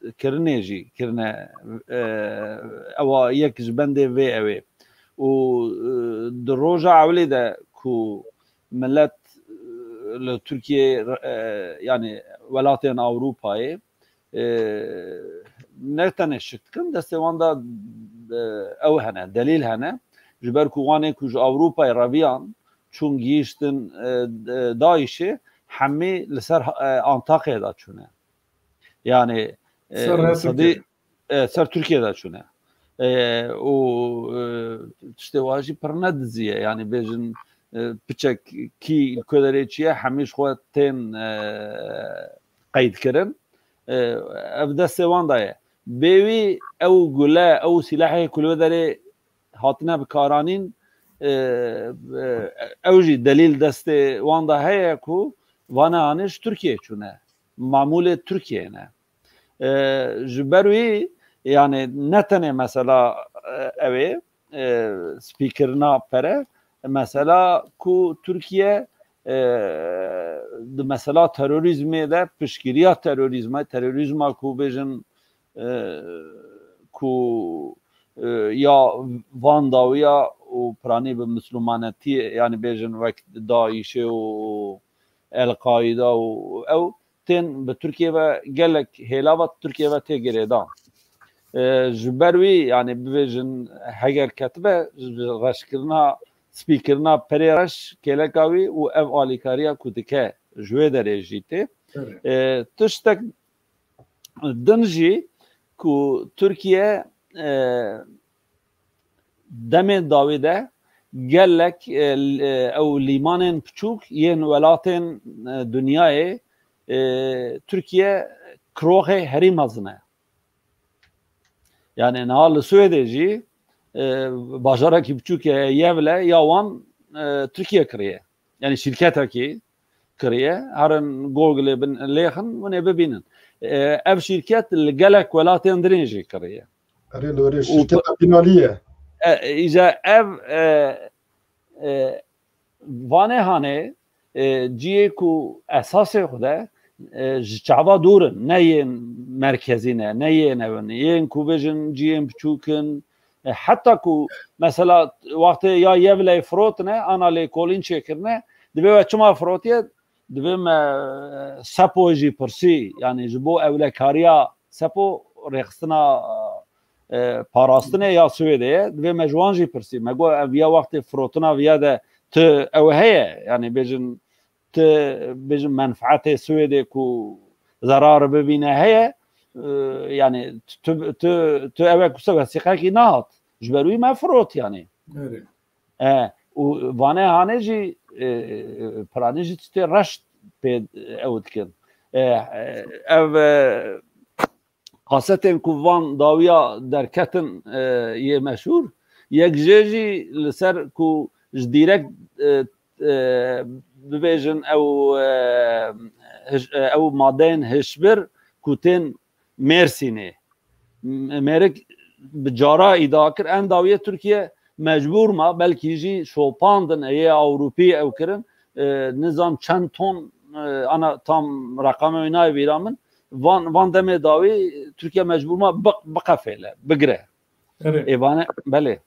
kirinê jî kirine ewa yek ji bendê vê evê û دروجة عولي ده كو ملت لتركيا يعني ولاتين أوروباي نتنه شكتكن دسته واندا او هنه دلیل هنه جبر کوانه کوج اوروپا رابیان چون گیشتن دایشه همه لسر انطاقیه دا چونه یعنی سر ترکیه دا چونه و تشتواجی پر ندزیه یعنی بیجن بچک کی کدره چیه همیش خود تین قید کرن افدا سوان دایه بیوی او گله او سلاحی کلو داره هاتنه بکارانین اوجی دلیل دست وان دا هیا کو وانا آنش ترکیه چونه معمول ترکیه نه جبروی yani netene mesela evi speakerna pere mesela ku Türkiye mesela terörizme de pişkiriya terörizma ku bejin ku ya Van'da ya o prani bir Müslümaneti yani bejin vakt Daiş'e o El-Kaide o ten be Türkiye ve gelek helavat Türkiye ve te gereda جبروی یعنی ببینن هگر کتبه رشکرنا سپیکرنا پریرش کلکاوی و اف آلیکاریا کودکه جوه درجیته تشتک دنجی کو ترکیه دم داویده گلک او لیمانن پچوک ین ولاتن دنیای ترکیه کروه هری مزنه yani nahal Suedeci bajara ki buçuk yevle yavan Türkiye kırıya yani şirket ki kırıya harın Google bin lehın ve ne bebinin ev şirket gelek velatın direnci kırıya. Arı doğru şirket binaliye. İza ev vanehane ciye ku esası huda çava durun neyin merkezine neyin evine yen kubejin ciğen bçukun hatta ku mesela vakti ya yevle frotne anale kolin çekirne dibe çuma frotiye dibe sapoji persi yani jibo evlekariya sapo rexsina parastine ya Suediye dibe mejwanji persi mego ya vakti frotna viya de te evheye yani bejin بجن منفعت سويدي كو ضرر ببينه هي يعني تو اوك سوى سيقاكي نهات جبروي ما فروت يعني وانا هانجي برانجي تستي رشت بيد اودكن اف خاصة كو وان داويا دركتن يه مشهور يك جيجي لسر كو جديرك ببيجن او مادين هشبر كوتين ميرسيني ميرك بجارة إداكر ان داوية تركيا مجبور ما بلكي يجي شوباندن اي اوروبي او كرن نظام چند تون انا tam رقم oynay biramın van deme davi Türkiye mecbur ma baqafele bigre evane bale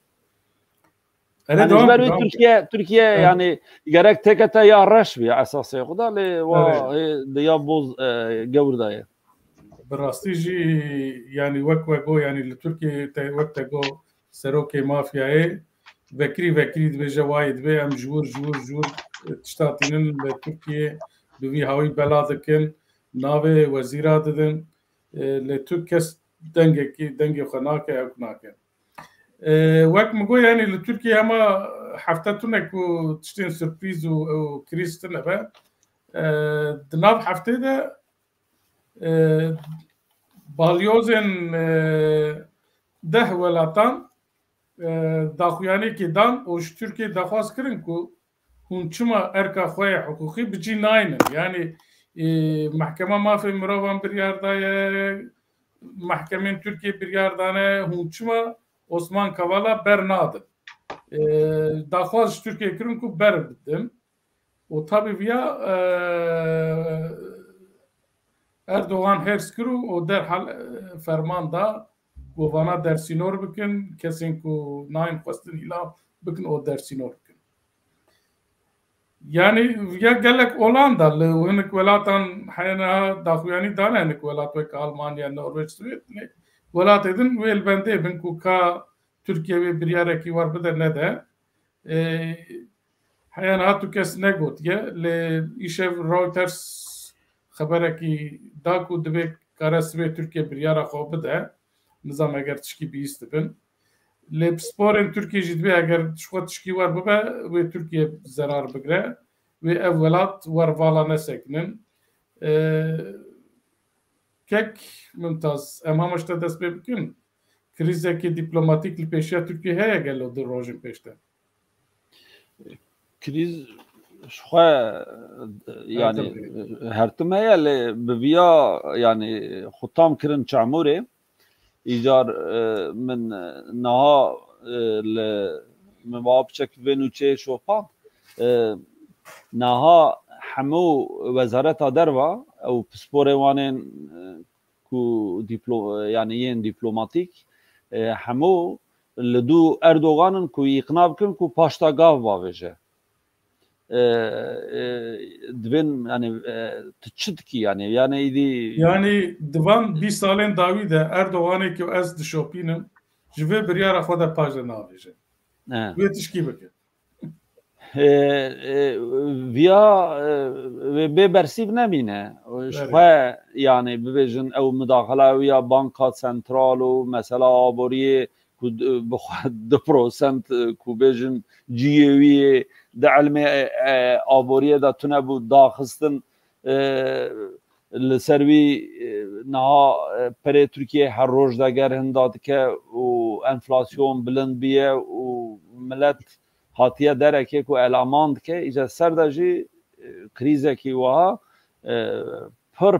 yani Türkiye yani gerek tekete ya raşvi esası kuda le ve ya boz gavurdaya. Birastici yani vekgo yani Türkiye vekgo seroke mafyaya vekri be jawayid be am jur tiştatinin ve Türkiye bir havi beladekin nave vezira dedin le Türkiye denge xanake aknake وقت مگو یعنی لترکیه اما هفته‌تونه کو تشتین سرپریز و کریستنه به دناب هفته ده بالیوزن ده ولاتان داخویانی که دان اوش ترکیه دخواست کرن کو هون چما ارکا خواه حقوقی بچی ناینن یعنی محکمه مافی مروان بریاردایه محکمه ترکیه بریاردانه هون چما Osman Kavala bernadın. Daxwaz Türkiye kirin ku ber bidim. O tabi viya Erdoğan hers kiru o derhal ferman da govana dersinor bikin kesin ku nain xwestin ila bikin o dersinor bikin. yani ya gelek olan da hinek welatan hayna daxuyani dana hinek welat ve Almanya, Norveç, Sweden welat edin ve elbette bin ku ka Türkiye ve bir yareki var bir de ne de hayana hatu kes ne got ya le işev Reuters habereki da ku dibek karas ve Türkiye bir yara xo de nizam eğer tişki biyist bin le sporun Türkiye jidbe eğer şu tişki var bu ve Türkiye zarar bigre ve evvelat var vala neseknin kek mümtaz em hamaşta dest bebkin krizeki diplomatik li peşiya Türkiye heye gelo der rojin peşte kriz şoya yani her tümeye le biya yani xutam kirin çamure icar min naha le mebab çek venuçe şopa naha hemû wezareta derva ew pisporê wanên ku yani yên dîplomatîk hemû li dû Erdoganın ku îqna bikin ku paşta gav bavêje divên yani çi dikî yani îdî yani divan 20 salên dawî de Erdoganê ki ez dişopînim ji vê biryara xwe de paş de navêje wê tişkî bike via ve bersîv nemîne xwe yani bibêjin ew müdaxala wî banka sentral û mesela aboriyê ku 2% ku bêjin ciyê wî di elmê aboriyê de tunebû daxistin li ser wî niha perê Tirkiye her roj deger hinda dike û enflasyon bilind biye û millet hatiye dereke ku elaman dike îca ser de jî krîzekî wiha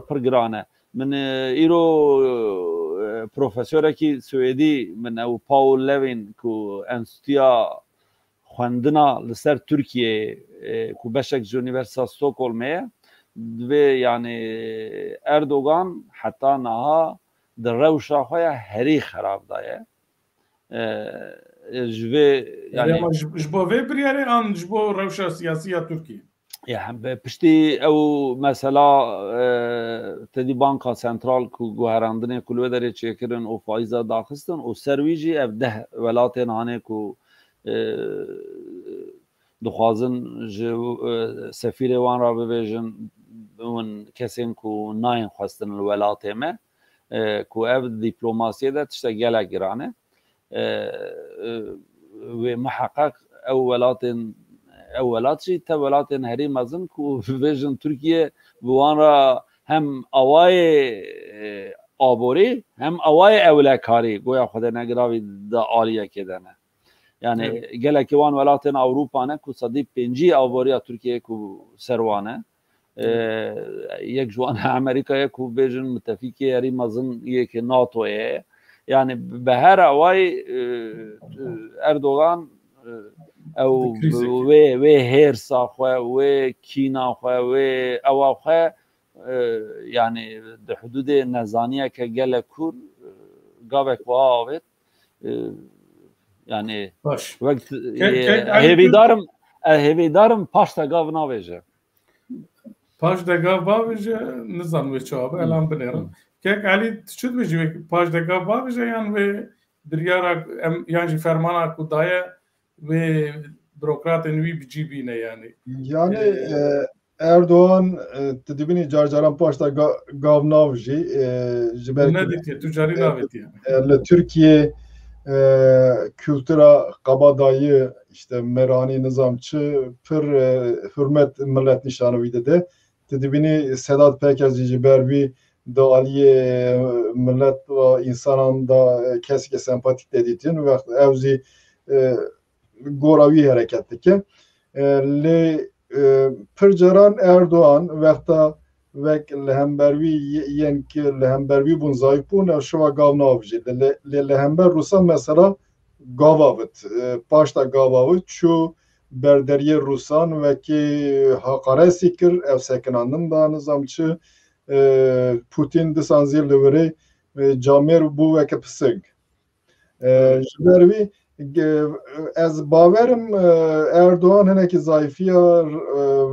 pir girane min îro profesörekî Swêdî min ew Paul Levin ku enstitûya xwendina li ser Tirkiyeyê ku beşek ji Üniversiteta Stockholmê ye divê yani Erdogan heta niha di rewşa xwe ya herî xerab daye ji vê yani ji bo vê biryarê an ji bo rewşa siyasî ya Tirkiye piştî ew mesela tedî banka sentral ku guherandinê ku li wê derê çêkirin û faiza daxistin û ser wî jî ev 10 welatên hanê ku dixwazin ji sefîrê wan ra bibêjin hûn kesên ku nayên xwestin li welatê me ku ev dîplomasiyê de tiştek gelek giran e wê miheqeq ew welatên ew welat jî te welatên herî mezin ku bibêjin Tirkiye bi wan ra hem awayê aborî hem awayê ewlekarî goya xwedê negiravî di aliyekê de ne yani gelekî wan welatên Ewropa ne ku sedî pêncî avboriya Tirkiyeyê ku ser wan e yek ji wan Amerîkayê ku bêjin müttefikê herî mezin yekê NATOyê ye yani bi her awayî Erdogan ew wê hêrsa xwe wê kîna xwe wê ewa xwe yani di hududê nezaniyeke gelek kur gavek wiha avêt yani wekt hêvîdarim paş te gav navêje paş de gav bavêje nizan wê çawa elan binêrin kek Elî çi dibêjî wê paş de gav bavêje yan wê biryara em yan jî fermana ku daye wê bürokratên wî bicîbîne yani Erdoğan dibînî carcaran paş de gav nav jî ji ber ne dîtiye tu carî navêtiye li Tirkiye kültüra kabadayı işte merani nizamçı pir hürmet millet nişanı vide de dibînî Sedat Peker ji ber wî di aliyê millet ve insanan da keske sempatik dedîtin ve ew jî gora wî hereket dike lê pir caran Erdoğan vexta vek li hember wî yên ki li hember wî bûn zayıf bûn ew şiva gav navêje lê li hember Rûsan mesela gava bit paşta gava bit çû berderiyê Rûsan wekî haqaresî kir ev sekinandin da nizamçı Putin disan zîr li wirê camêr bû weke pising ji ber wî ez baverim Erdoğan hinekî zayıfiya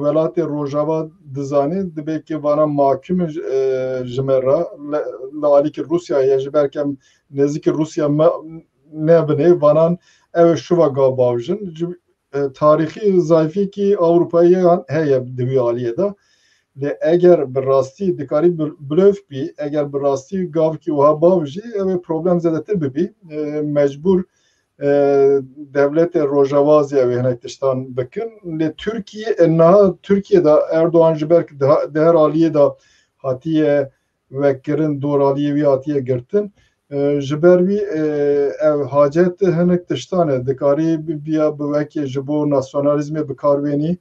welatê Rojava dizanî dibe ki vana mahkum ji me re li alîkî Rusyayê ji ber em nêzîkî Rusya nebine vanan ew şuva ga bavjin tarîxî zayıfîkî Avrupayê heye di wî aliyê de lê eger bi rastî dikarî bilöv bî eger bi rastî gavkî wiha bav jî ew problem zedetir bibî mecbûr devletê Rojavazî ew hinek tiştan bikin lê Türkiye niha Türkiye'de Erdoğan ji ber di her aliyê de hatiye vekirin doraliyê wî hatiye girtin ji ber wî ev hacet hinek tiştan e dikarî biya bi wekî ji bo nasyonalîzmê bikarvenî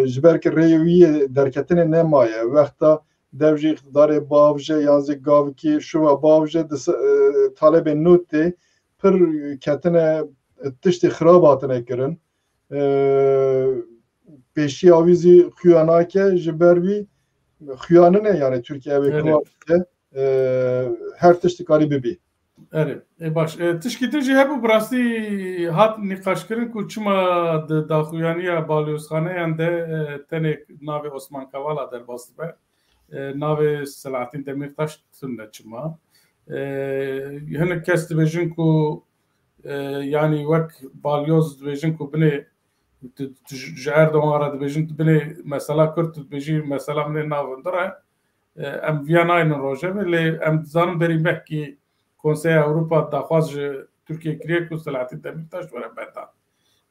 ji ber ki rêyê wî derketinê nemaye wexta dev jî iktidarê bavje yan zê gavkî şuva bavje talebên nû tê pir ketine tiştê xirab hatine kirin pêşiya wî zî xuya nake ji ber wî xuyanine yani Türkiye ve her tiştî karî bibî. Evet, baş. Tişkî jî hebû bi rastî hat nîqaşkirin ku çima di daxuyaniya balyozxaneyan de tenê navê Osman Kavala derbas dibe navê Selahattin Demirtaş tune çima hinek kes dibêjin ku yani wek balyoz dibêjin ku binê ji Erdoğan re dibêjin binê mesela Kürt dibêjî mesela binê navındir e em viya nayînin rojevê lê em dizanin berî mehkî Konseya Avrupa daxwaz ji Türkiye kiriye ku Selahattin Demirtaş were berdan.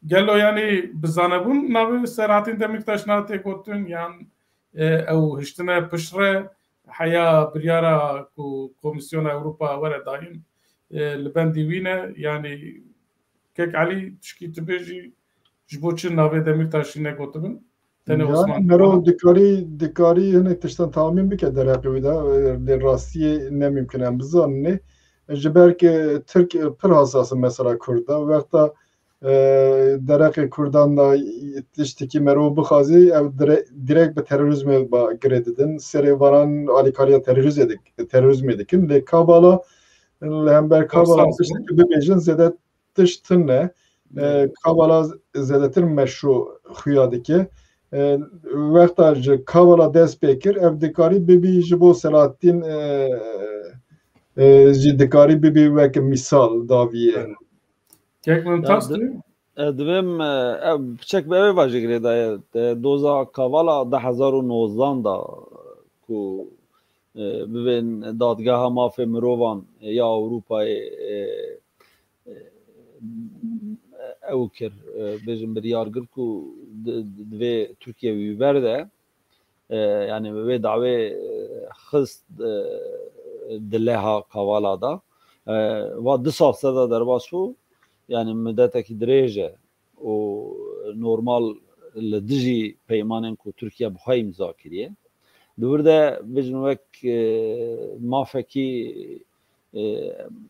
Gelo yani bizanebûn navê Selahattin Demirtaş natê gotin yan ew hiştine pişre heya biryara ku Komisyona Avrupa were dayîn li bendî wî ne yani kek Alî tişkî tibêjî ji bo çi navê Demirtaşî negotibin tenê Osman Mero dikarî hinek tiştan tahmin bike derheqê wî de lê rastiyê nemimkin em bizanîne ji ber ki Türk pir hassas mesela Kurda wexta derheqê Kurdan da tiştekî merov bixwazî ew direkt bi terörizmê girê didin serê varan alîkariya terörizmê dikin lê Kavala li hember Kavala tiştekî bibêjin zêde tiştin ne Kavala zêdetir meşru xuya dike wexta ji Kavala dest pê kir ev dikarî bibî ji bo Selahattin jî dikarî bibî wek misal daviyê. Kek min tastî? Divêm piçek bi evê vajê girê daye doza Kavala 2019 da ku bibên dadgeha mafê mirovan ya Ewropayê ew kir bêjin biryar kir ku divê Türkiye wî berde yani wê dawê xist di leha Kavala da va 2 sal seda derbas bû yani müddetekî dirêj e û normal li dijî peymanên ku Türkiye bixwe imza kiriye di wir de bêjin wek mafekî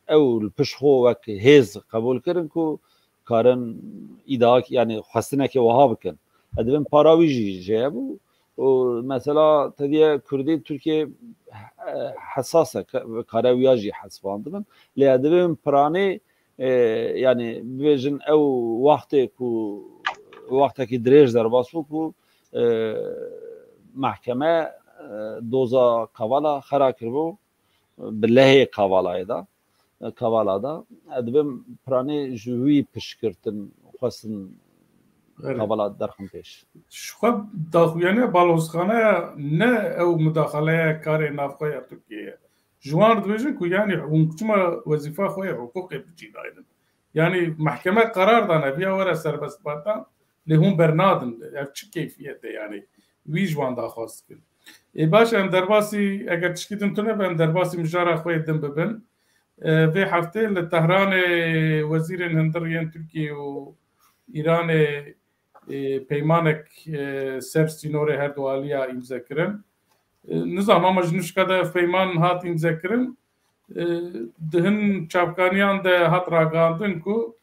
ew li piş xwe wek hêz qebûl kirin ku karin îdia yani xwestinekê wiha bikin dibin para wî jî jêbû û mesela tediye Kurdî Türkiye hesas e kare wiya jî hesban dibin lê dibin piranê yani bêjin ew wextê ku wextekî dirêj derbas bû ku mehkeme doza Kavala xera kiribû bi lehê Kavala'yê da Kavala'da dibin piranê ji wî pişkirtin xwestin Kavala derxin pêş. Şuxa daxuyaniya balozxaneya ne ew müdaxaleya karê navxweya Tirkiyeyê. Ji wan dibêjin ku yani hûn çima wezîfa xwe ya hukukê bicî dayînin. Yani mahkeme karar dane viya were serbest batan lê hûn bernadin ev çi keyfiyet e yani wî ji wan daxwaz kirin. Baş em derbasî eger tişkî din tune be em derbasî mijara xwe din bibin. Vê heftê li Tehranê wezîrên hundiriyên Tirkiye û İranê peymanek ser sînorê her du aliya îmze kirin. Nizam ama ji nûşka de peyman hat îmze kirin di hin çavkaniyan de hat ragandin ku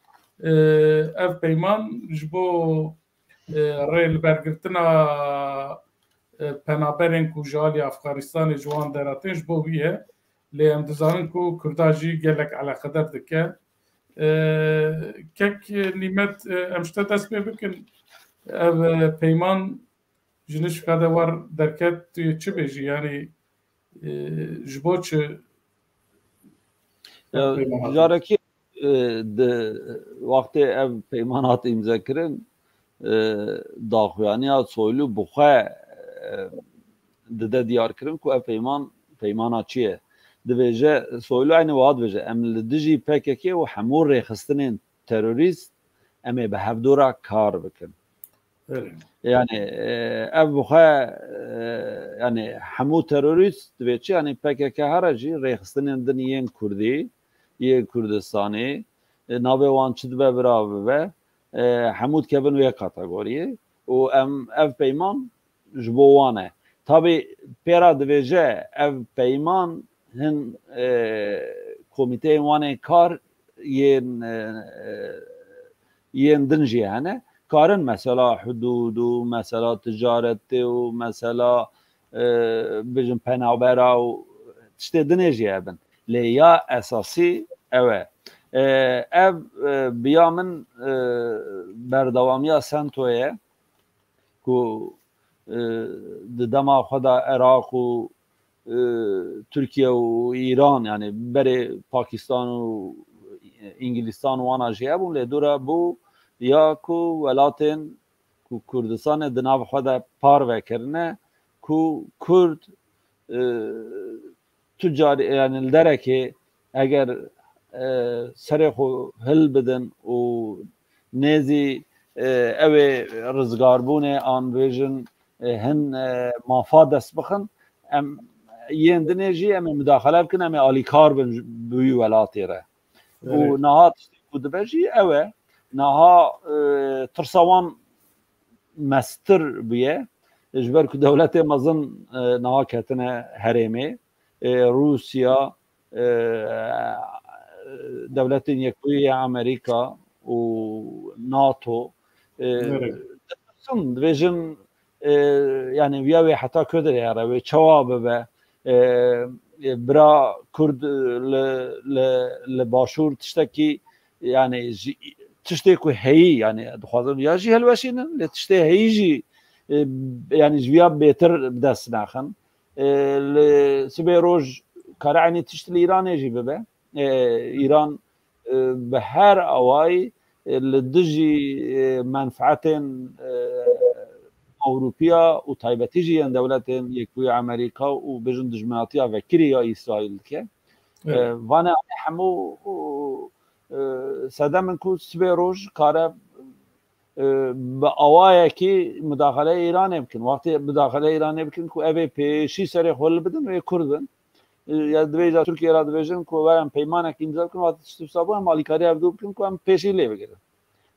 ev peyman ji bo rê li bergirtina penaberên ku ji alî Efxanistanê ji wan deratin ji bo wî ye lê em dizanin ku Kurda jî gelek eleqedar dike kek nimet emşte dest pê bikin ev peyman ji nişka de war derket tu yê çi bêjî yani ji bo çi carekî di wextê ev peyman hat îmza kirin daxuyaniya Soylu bi xwe dide diyar kirin ku ev peymana çi ye dibêje Soylu aynı wiha dibêje em li dijî PKK û hemû rêxistinên terorîst em ê bi hevdora kar bikin yani ev bi xwe yani hemû terorîst divê çi yani PKK here jî rêxistinên din yên Kurdî yên Kurdistanê navê wan çi dibe birav bibe hemû dikevin wê kategoriyê û em ev peyman ji bo wan e tabii pêra dibêje ev peyman hin komîteyên wanê kar yên din jî hene karin mesela hudûd û mesela ticaretê û mesela bijin penabera û tiştê dinê jî hebin lê ya esasî ew e ev biya min berdewamiya Sentoyê ye ku di dema xwe de Iraq û Türkiye û İran yani berê Pakistan û İngîlistan wana jî hebûn lê dûre bû ya ku welatên ku Kurdistanê di nav xwe de par vekirine ku Kurd tu carî yani li derekê eger serê xwe hil bidin û nêzî ew ê rizgarbûnê an bêjin hin mafa dest bixin em yên dinê jî em ê müdaxele bikin em ê alîkar bin bi wî welatê re û niha tiştê ku dibe jî ew e niha tirsa wan mestir bûye ji ber ku dewletê mezin niha ketine herêmê Rusya devletên Yekbûyî Amerîka û NATO dibêjin yani viya wê heta Kurdê re wê çawa bibe bira Kurd li başûr tiştekî yani tiştê ku heyî yani dixwazin ya jî helweşînin lê tiştê heyî jî yani ji viya bêtir bi dest naxin li sibê roj kare aynî tişt li Îranê jî bibe İran bi her awayî li dijî menfaetên Avrupya û taybetî jî yên dewletên Yekbûyî Amerîka û bijin dijminatiya vekirî ya İsraîl dike vane hemû sedemin ku sibê roj kare bi awayekî müdaxeleyê Îranê bikin wextê müdaxeleyê Îranê bikin ku ev ê pêşî serê xwe li bidin wê Kurd bin ya dibêje Tirkiye ra dibêjin ku em peymanek îmza bikin wate tiştî sabû em alîkariya bidû bikin ku em pêşî lê bigirin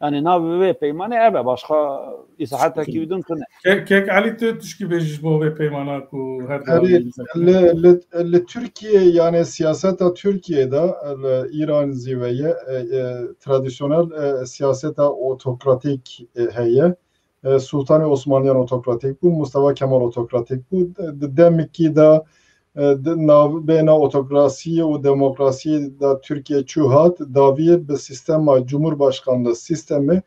yani navê wê peymanê ev e başka îsahetekî bidûn tune kek Elî tu tişkî bêjî ji bo vê peymana ku her li Türkiye yani siyaseta Türkiye'de İran zîveye tradisyonel siyaseta otokratik heye Sultanê Osmaniyan otokratik bû Mustafa Kemal otokratik bû demekî de bêhna otokrasiyê û demokrasiyê de Türkiye çû hat daviye bi sistema Cumhurbaşkanlığı sistemê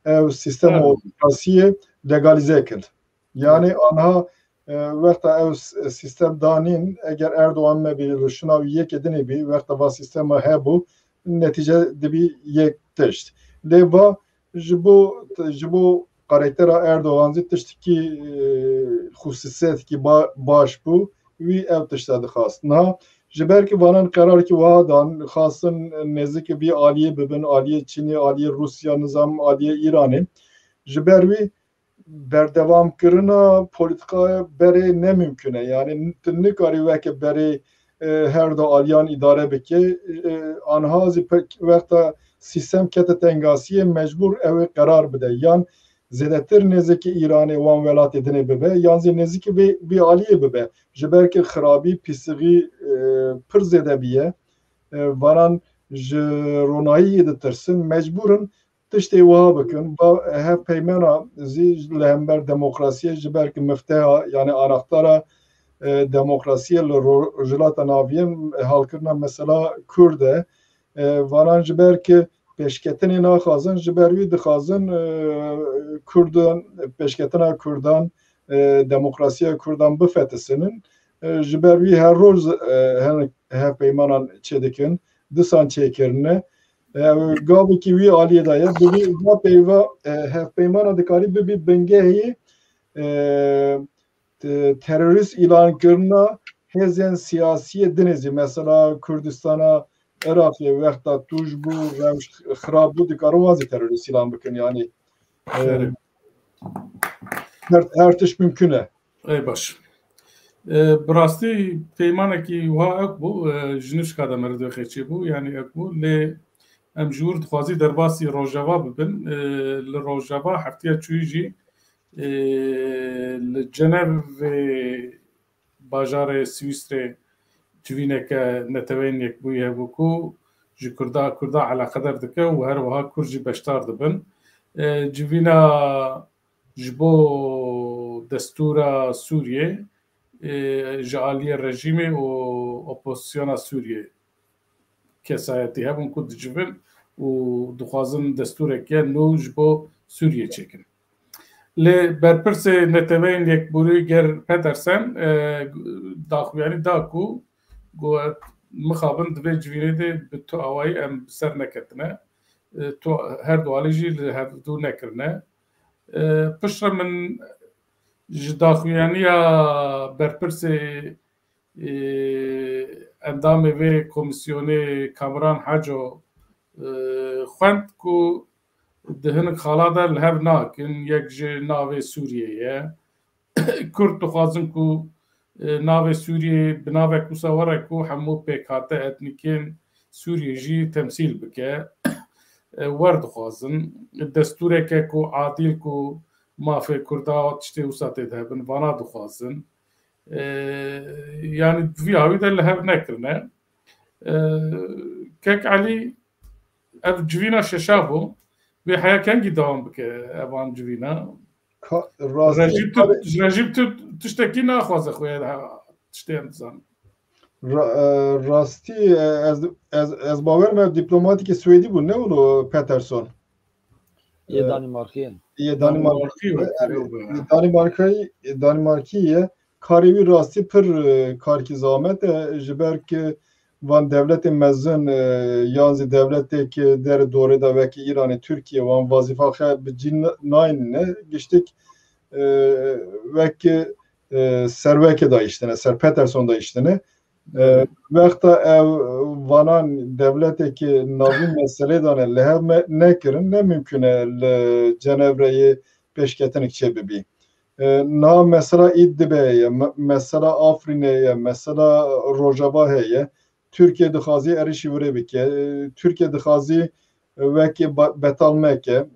ev sistema otokrasiyê legalize kir yani anha wexta ew sistem danîn eger Erdoğan me bî şuna yek edinê bî wexta va sistema hebû netîce dibî yek tişt lê va ji bo karaktera Erdoğan zî tiştekî xusûsiyetekî baş bû wî ev tişta dixwast niha ji ber ki vanan qerarkî wiha dan xastin nêzîkî vî aliyê bibin aliyê Çînê aliyê Rusya nizam aliyê İranê ji ber wî berdewamkirina polîtikaya berê nemimkün e yani nikarî weke berê her da aliyan îdare bike anha zî wexta sistem kete tengasiyê mecbûr ew ê qerar bide yan zêdetir nêzîkî Îranê wan welatê dinê bibe yan zî nêzîkî vê aliyê bibe ji ber ki xirabî pîsîxî pir zêde bîye varan ji ronayiyê ditirsin mecbûrin tiştê wiha bikin hev peymena zî li hember demokrasiyê ji ber ki mifteha yani anaxtara demokrasiyê li rojilata naviyên halkirina mesela Kurd e varan ji ber ki peşketinê naxwazin ji ber wî dixwazin Kurdan peşketina Kurdan demokrasiya Kurdan bifetisinin ji ber wî her roj hevpeymanan çêdikin disan çêkirine gavekî wî aliyê daye bibî peyva hevpeymana dikarî bibî bingehî terörist îlankirina hêzên siyasî din jî mesela Kurdistana Iraqê wexta tûj bû rewş xirab bû dikarin wazî terörist îlan bikin yani her tiş mümkün e. Ey baş. Bi rastî peymanekî wiha ek bû ji nişka de merdwexê çêbû yani ek bû lê em ji wir dixwazî derbasî Rojava bibin li Rojava heftiya çûyî jî li Cenevê bajarê Swîsrê civîneke netewên yekbûyî hebû ku ji Kurda eleqedar dike û her wiha Kurd jî beşdar dibin. Civîna ji bo destûra Sûriyê ji aliyê rejîmê û opozisyona Sûriyê kesayetî hebûn ku dicivin û dixwazin destûrekê nû ji bo Sûriyê çêkin. Lê berpirsê netewên yekbûyî ger Petersen daxuyanî da ku got mixabin divê civînê de bi tu awayî em bi ser neketine tu her du alî jî li hevdû nekirine piştre min ji daxuyaniya berpirsê endamê vê komisyonê Kamran Heco xwend ku di hinek xala de li hev nakin yek ji navê Sûriyê ye Kurd dixwazin ku navê Sûriyê bi navek wisa were ku hemû pêkhate etnîkên Sûriyê jî temsîl bike werdixwazin destûreke ku adîl ku mafê Kurda tiştê wisa tê de hebin vana dixwazin yani vî awî de li hev nekirine Kek Elî ev civîna şeşa bû vê heya kengî dewam bike evan civîna rejîm tu tiştekî naxwaze xwe tiştê em dizan rastî ez bawer me diplomatîkê Swêdî bû ne û Peterson Yê Danimarkiyê Danimarkî ye karê wî rastî pir karkî zamet e ji ber ki van devletên mezin yan zî devleteke derê dorê da wekî Îranê Tirkiye wan vazîfa xwe bi cî nayînîne giştek wekî serwekê da îştine ser Peterson da îştine wexta ev vanan devletekî navîn meselê dane li hev nekirin ne mümkün e li Cenevreyê pêşketinek çê bibî na mesela İdlibê ye mesela Afrînê ye mesela Rojava heye Türkiye dixwazî êrişî wirê bike Türkiye dixwazî wekî betal meke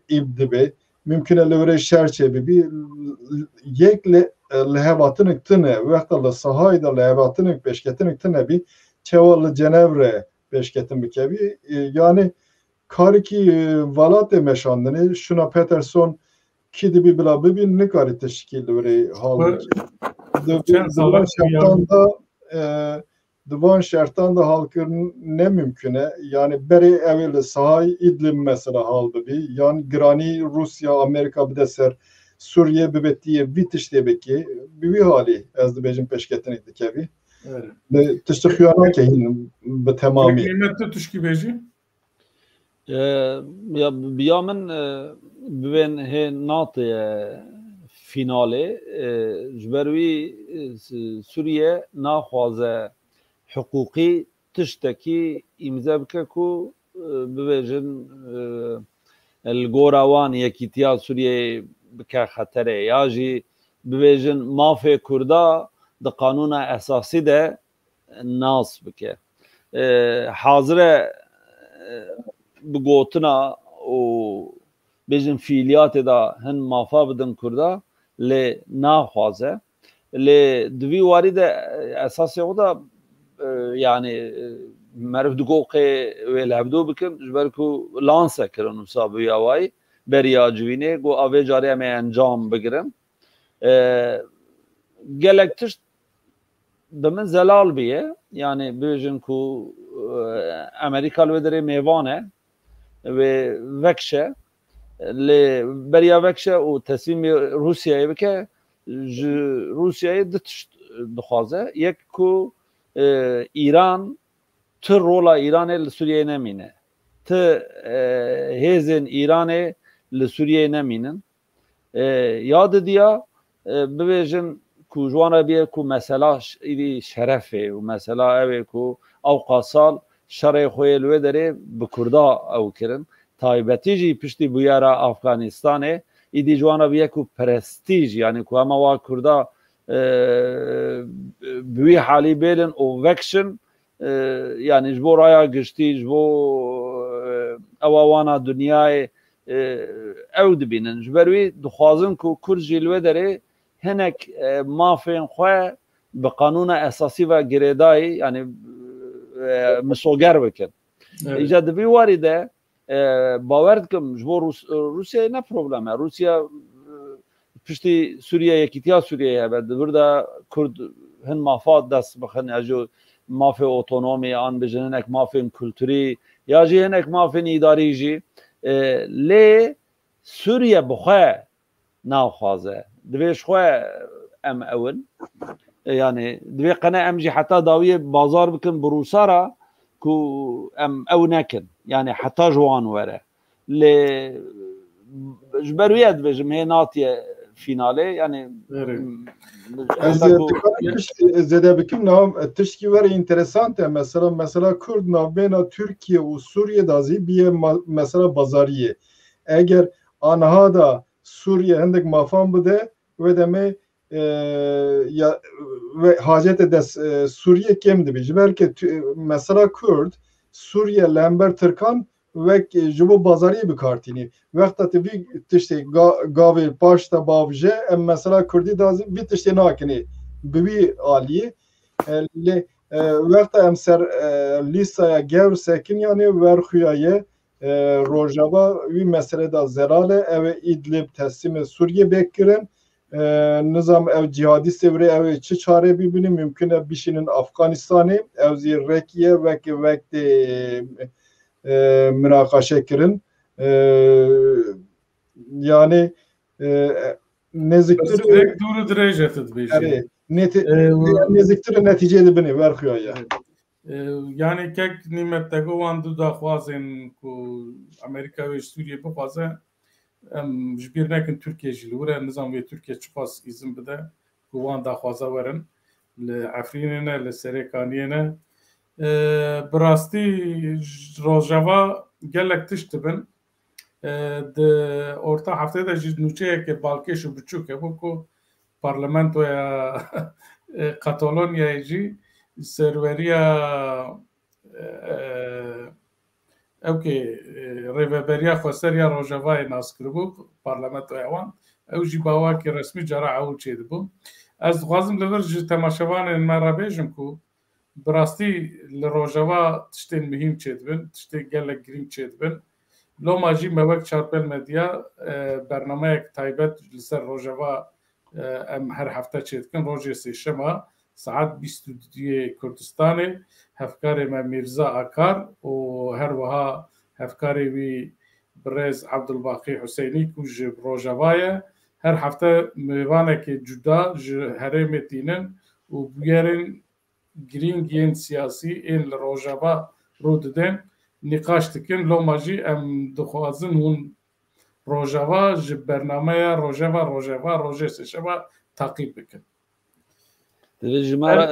İdlibê mümkün e li wirê şer çê bibî yek li hevatinek tune wexta li sahayê da li hevatinek pêşketinek tune bî çawa li Cenevre pêşketin bikevî yani karikî welatê meşandinê şuna Peterson kî dibî bila bibî nikarî teşkîl li wirê hal divan şertan da halkirin ne mümkün e yani berê evê li sahayê İdlib mesela hal bibî yan giranî Rusya Amerika bide ser Suriye bibetiye vî tiştê bikî bi wî halî ez dibêjim pêşketinek dikevî tiştî xuyanake hîn bi temamî tu tişkî bêjî ya biya min bibên hê natê finalê ji ber wî Sûriye naxwaze hiqûqî tiştekî îmze bike ku bibêjin li gora wan yekîtiya Sûriyeyê bike xeterê ya jî bibêjin mafê Kurda di qanûna esasî de nas bike hazir e bi gotina û bêjin fîliyatê da hin mafa bidin Kurda lê naxwaze lê di vî warî de esasê xwe da yani meriv digoqê wê li hevdû bikin ji ber ku lanse kirin wisa bi awayî beriya civînê got avê carî em ê encam bigirin gelek tişt بمن زلال بیه یعنی بیجن کو امریکا لودره میوانه و وکشه بریا وکشه و تصمیم روسیه بکه روسیه دخوازه یک کو ایران تو رولا ایران لسوریه نمینه تو هیزن ایران لسوریه نمینن یاد دیا ببیجن کو جوانا بیه کو مثلا ایدی شرفه و مثلا اوه کو اوقا سال شرع خوی لوه داره بکردا او کرن تایبتی جی پشتی بویارا افغانستانه ایدی جوانا بیه کو پرستیج یعنی کو اما وا کردا بوی حالی بیلن او وکشن یعنی جبو رایا گشتی جبو اواوانا دنیای او دبینن جبروی دخوازن کو کرجی لوه داره هنک مافین خواه به قانون اساسی و گریدایی یعنی مسوگر بکن ایجاد بی وارده باورد کم جبو روسیه نه پروبلمه روسیه پشتی سوریه یکیتیا سوریه هبه برده کرد هن مافات دست بخن اجو مافی اوتونومی آن بجنن اک مافین کلتوری یا جی هن اک مافین اداری جی لی سوریه بخواه ناوخوازه دویش خواه ام اول يعني دوی قناة امجي حتى داوية بازار بكن بروسارا كو ام او نكن يعني حتى جوان وره ل جبرويات بجم هي ناتية فينالي يعني زده بكم نام تشكي وري انترسانت مثلا كرد نابينا تركيا و سوريا دازي بيه مثلا بازاريه اگر آنها دا سوريا هندك مافان بده و دمه ya ve hacet edes Suriye kemdi bir belki mesela Kürt Suriye lember Türkan ve jubo bazari bir kartini vaqta bir işte gavi başta bavje em mesela Kürdi da bir işte nakini bir ali le vaqta em ser listaya gev sekin yani verxuyaye Rojava bir mesele da zerale ev İdlib teslim Suriye bekkiren nizam ev cihadi sevre ev çi çare birbirini mümkün bir şeyin Afganistan'ı ev zirrekiye vekti münakaşa kirin yani neziktir duru derece tedbir neziktir neticede beni verkiyor ya yani kek nimette govan da xwazin ku Amerika ve Suriye bu fazla jbir nekin Türkiye jilure nizam ve Türkiye çıpas izin bide govan da xwaza verin li Afrinine li Serekaniyene براستی روجاوا gelek tiştibin de orta haftada nûçeye ke balkêş û biçûk hebû ku parlamentoya Katalonyayê jî serweriya evkê rêveberiya xweseriya Rojavayê nas kiribû parlamentoya wan ew jî bawakê resmî cara ew çêdibû ez dixwazim li vir ji temaşevanên me re bêjim ku براستی لروجاوا تشتین مهم چیدبن تشتی گلک گریم چیدبن لوما جی موک چارپل مدیا برنامه یک تایبت لسر روجاوا ام هر هفته چیدکن روزی سیشما ساعت 22 کردستان هفکار ما میرزا آکار و هر وها هفکار وی برز عبدالباقی حسینی کوج روجاوایه هر هفته میوانه که جدا هرم دینن و بیارن گرینگین سیاسی این لروجاوا رو دادن نقاش دکن لوماجی ام دخوازن هون روجاوا جی برنامه روجاوا روجه سشوا تعقیب بکن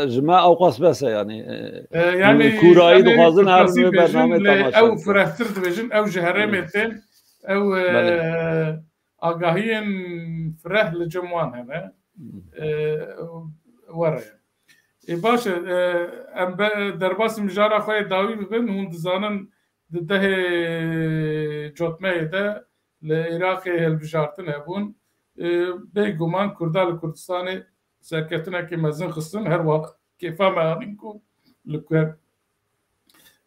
جماعة أوقاس بس يعني كورایی دخوازن هر برنامه تماشا او فرهتر دبیجن او جهره میتن او آگاهین فره لجموان هنه وره باشه ام درباس مجارا خوی داوی ببین هون دزانن ده جوتمه ده لعراق هلبجارتن هبون به گمان کردال کردستان سرکتونه که مزن خستن هر وقت کیفا معنی کو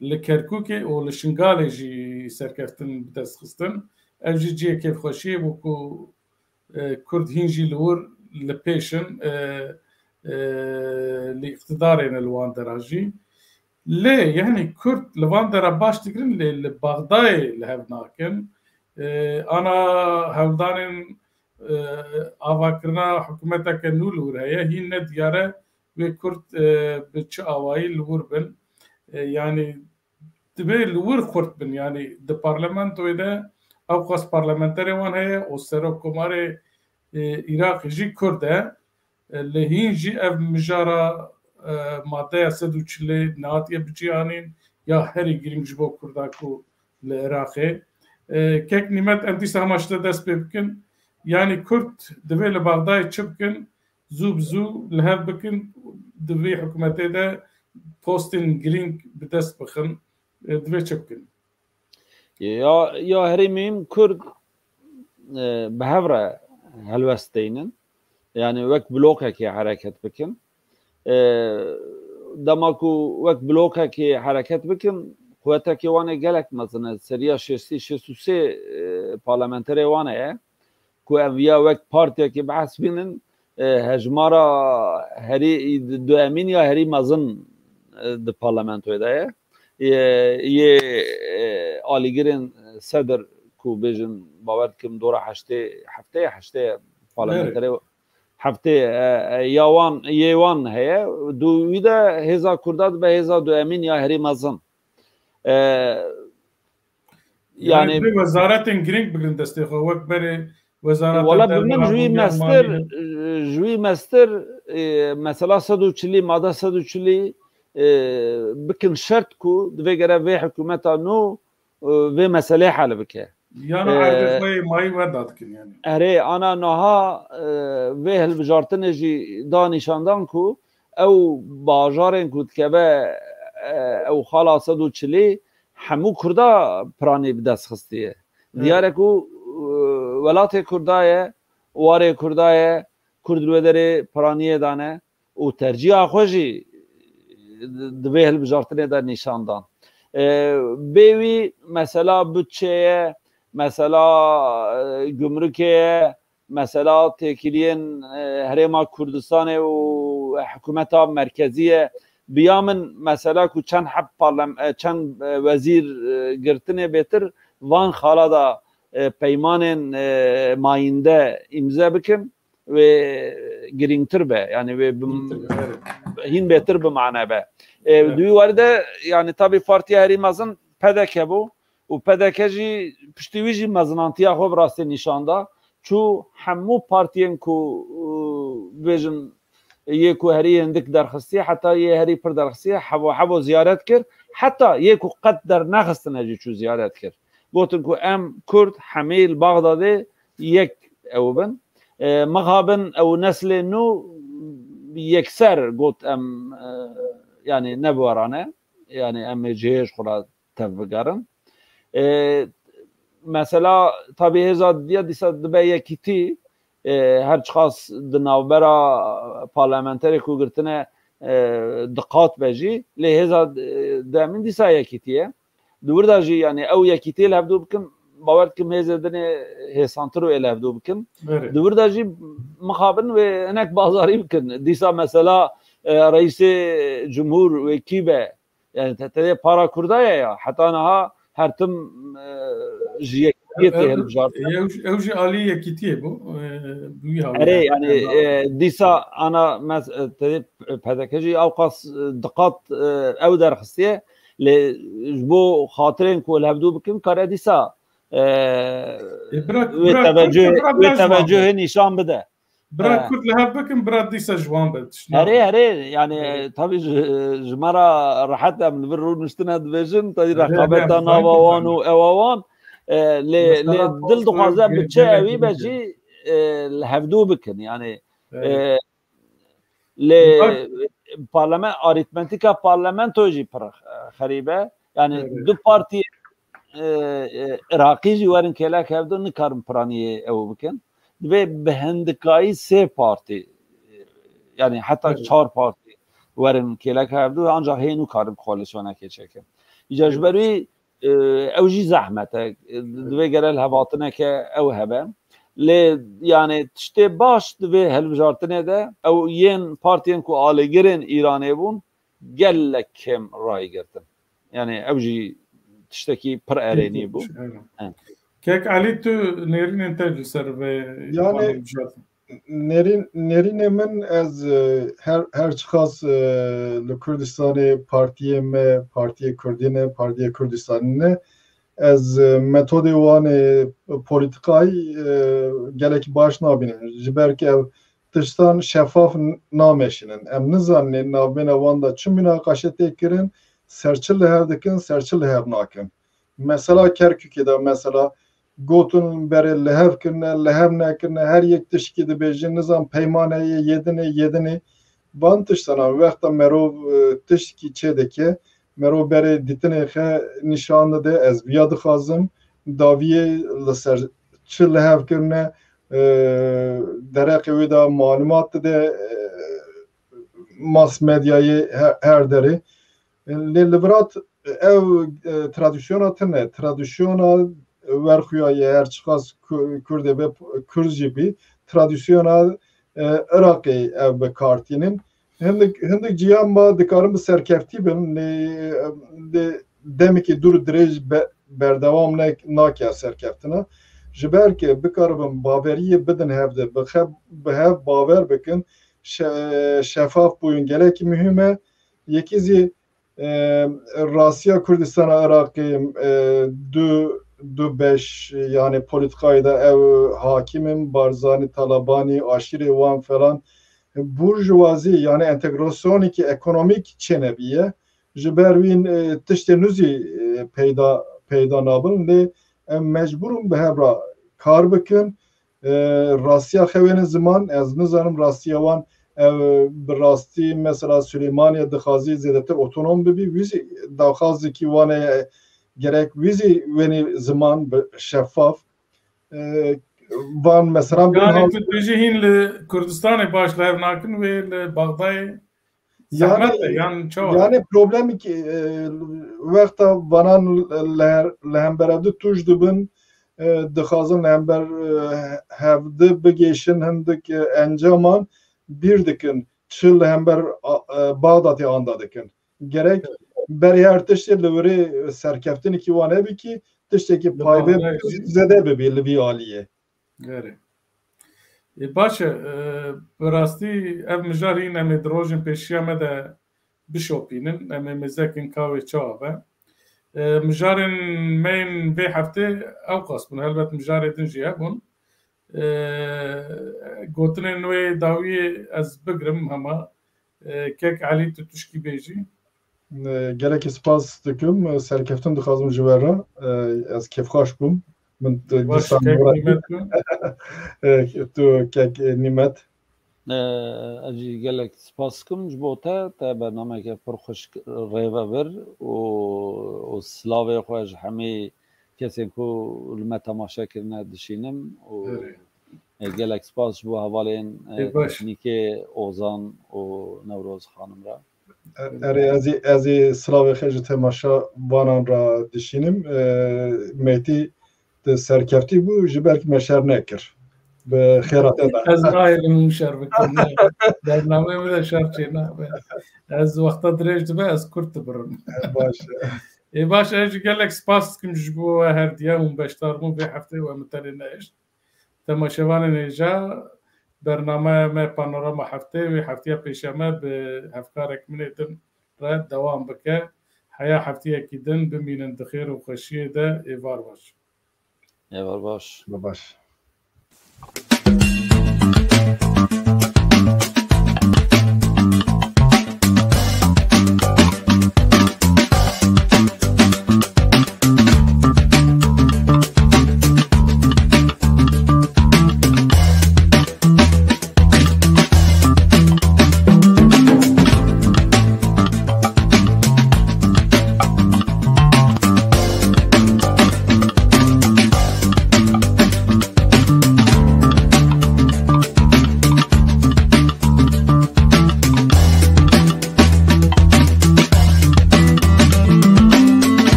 لکرکوک و لشنگال جی سرکتن بدست خستن او جی کیف خوشی بو کو کرد هینجی لور لپیشن لاقتدارنا الوان دراجي ليه يعني كرد لوان درا باش تقرن لبغداي لهبناكن انا هولدان آواکرنا حکومت که نول ورایه هی ندیاره و کرد بچه آوایی لور بن یعنی دبی لور خورد بن یعنی د پارلمان تویده او خاص پارلمانتری وان هیا و سر کمار عراق جی کرده لهین جی اف مجارا ماده سدو چلی ناتیه بچیانین یا هری گرینگ جبو کرداکو لعراقه که نیمت امتیس هماشته دست بکن يعني كرت دبي لبغداد تشبكن زوب زو لهب بكن دبي حكومتي ده بوستين جرين بدست بخن دبي تشبكن يا هريميم كرد بهفرة هلوستينن يعني وك بلوكك حركت بكن دماكو وك بلوكك حركت بكن قوتك وانا قالك مثلا سريا شستي پارلمانتري وانا کو اویا وقت پارتیا که بحث بینن هجمارا هری دو امین یا هری مزن د پارلمانتوی ده یه آلیگرین صدر کو بیجن باور کم دورا هشته پارلمانتری هفته یوان هیا دو ویده هزا کرداد به هزا دو امین یا هری مزن يعني وزارة جرينج بقرن دسته خو وقت بري ولا بمن جوی مستر مثلا 140 ماده 140 بکن شرط کو دوی گره وی حکومت نو وی مسئله حل بکه يعني عارف وی مای وداد کن يعني اره انا نها وی هل بجارتن جی دانشاندان کو او باجارن کو تکبه او خالا 140 همو کردا پرانی بدست خستیه دیاره کو ولات کردایه واره کردایه کرد لودره پرانیه دانه و ترجیح خوشی دوی هل بجارتنه در نشاندان بیوی مثلا بچه مثلا گمرکه مثلا تکیلین هرما کردستان و حکومت مرکزیه بیامن مثلا کو چند حب چند وزیر گرتنه بهتر وان خالادا پیمان ماینده امضا بکن و گرینگتر به یعنی هین بهتر به معنی به دوی وارده یعنی تابی پارتی هری مزن پدکه بو و پدکه جی پشتیوی جی مزنانتیا خوب راسته نشانده چو همو پارتین کو بیجن یکو هری اندک درخستی حتی یه هری پر درخستی حبو زیارت کرد حتی یکو قد در نخستنه جی چو زیارت کرد گوتن کو ام کرد حمیل بغداد یک او بن مغابن او نسل نو یکسر گوت ام yani nebvarane yani em cihêj xura tevbigerin mesela tabi heza diye dîsa dibe yekîtî her çiqas di navbera parlamenterê ku girtine diqat be jî lê hêza demin dîsa yekîtî ye di wirda jî yani ew yekîtî lê hevdû bikin bawer dikim hêzê dinê hêsantir û ê hevdû bikin di wirda jî mixabin wê hinek bazarî bikin dîsa mesela رئیس جمهور وکیبه یعنی تته پارا کردایه یا حتی نها هر تم جیکیتی هل بجارت اوجی عالی یکیتیه بو اره یعنی دیسا انا تته پدکجی اوقاس دقات او درخستیه لجبو خاطرین کول هبدو بکن کاره دیسا و توجه نشان بده برات كنت لهب بكم برات ديسا جوان بدش هري يعني طبي جمرة راحتها من برو نشتنا دفيجن تدي رقابتها ناوان واوان ل دل دقازا بتشاوي بجي الهفدو بكن يعني ل برلمان اريتمنتيكا بارلمانتوجي خريبه يعني دو بارتي عراقي جوارن كلاك هفدو نكارم براني او بكن ve behendikayı se parti yani hatta çar parti verin kelek hevdu ancak henu karim koalisyona keçekim icajberi evji zahmete ve gerel hevatına ke ev hebe لی یعنی تشتی باش دوی هلبجارتنه ده او ین پارتین کو آلگرین ایرانی بون گل کم رای گرتن یعنی اوجی تشتکی پر ارینی بون كيك علي تو نيرين انتاج سر يعني نرین من از هر چخاص لکردستان پارتی کردین پارتی کردستانی از متد وان پولیتیکای گلک باش نبینن جبر که تشتان شفاف نامشینن ام نزانن نابین وان دا چون مناقشه تکرن سرچل هر دکن سرچل هر ناکن مثلا کرکوکی دا مثلا گوتون بر لحف کرنه لحف نکرنه هر یک تشکی ده بیجه نظام پیمانه یدنه بان تشتانا وقتا مرو تشکی چه دکه مرو بر دیتنه خه نشانده ده از بیاد خازم داویه لسر چه لحف کرنه درقی ویدا معلومات ده ماس مدیای هر داره لبرات او ترادیشنات نه ترادیشنات ورخویای هر چقاس کرده به کرجی بی ترادیشنال عراقی او به کارتینن هندک جیان با دکارم سرکفتی بن دمی که دور دریج بردوام ناکه سرکفتنا جبر که بکارم باوری بدن هفته به هف باور بکن شفاف بوین گله که مهمه یکیزی راسیا کردستان عراقی دو beş yani politikayı da ev hakimin barzani talabani aşire wan falan burjuvazi yani entegrasyonu ki ekonomik çenebiye jiberwin tiştenuzi peyda nabın le mecburum behebra kar bikin Rasya xevenin zaman ez nizanım Rasya wan براستی مثلا سلیمانی دخازی زیادتر اتونوم ببی ویزی داخازی کی وانه gerek vizi veni zaman şeffaf van mesela yani tüccihin Kürdistan'ı başlar nakin ve Bağdayı yani problem ki vaqta vanan lehemberevde tujdubun dixazın lehember hevde begeşin hendik encaman bir dikin çıl lehember Bağdat'ı andadikin gerek beriyer tişte levri serkeftin ki wane bi ki tişteki paybe zede be bir aliye. Gari. Başa براستی ev mijarin em drojin peşiya me de bişopinin em mezekin kahve çabe. Mijarin main ve hafte avqas bun elbet mijaretin jiyabun. Gotinin ve davi az bigrim ama kek Ali tutuşki beji. Gerek spas dikim serkeftin dixazım jivera az kefxaş bum min distan tu kek nimet اجي قالك سباسكم جبوتا تا برنامج که پر خوش ریوا بر و سلاوی خوش همه کسی کو لما تماشا کردن دشینم و قالك سپاس جبو حوالین تکنیکی اوزان و نوروز خانم را ازی سلاوی خیج تماشا بانان را دشینم میتی سرکفتی بو جبرک مشر نکر به خیرات از غایر مشر بکن برنامه میده شرچی نه از وقت دریج دبه از کرد برن باشه اجی گلک سپاس کم جبو هر دیام بشتارمون به هفته و متری نایش تماشاوان نیجا برنامه ما پانوراما هفته و هفته پیشمه به هفکارک منیدن را دوام بکه حیا هفته کیدن بمینن دخیر و خوشیه ده ایوار باش ایوار باش باش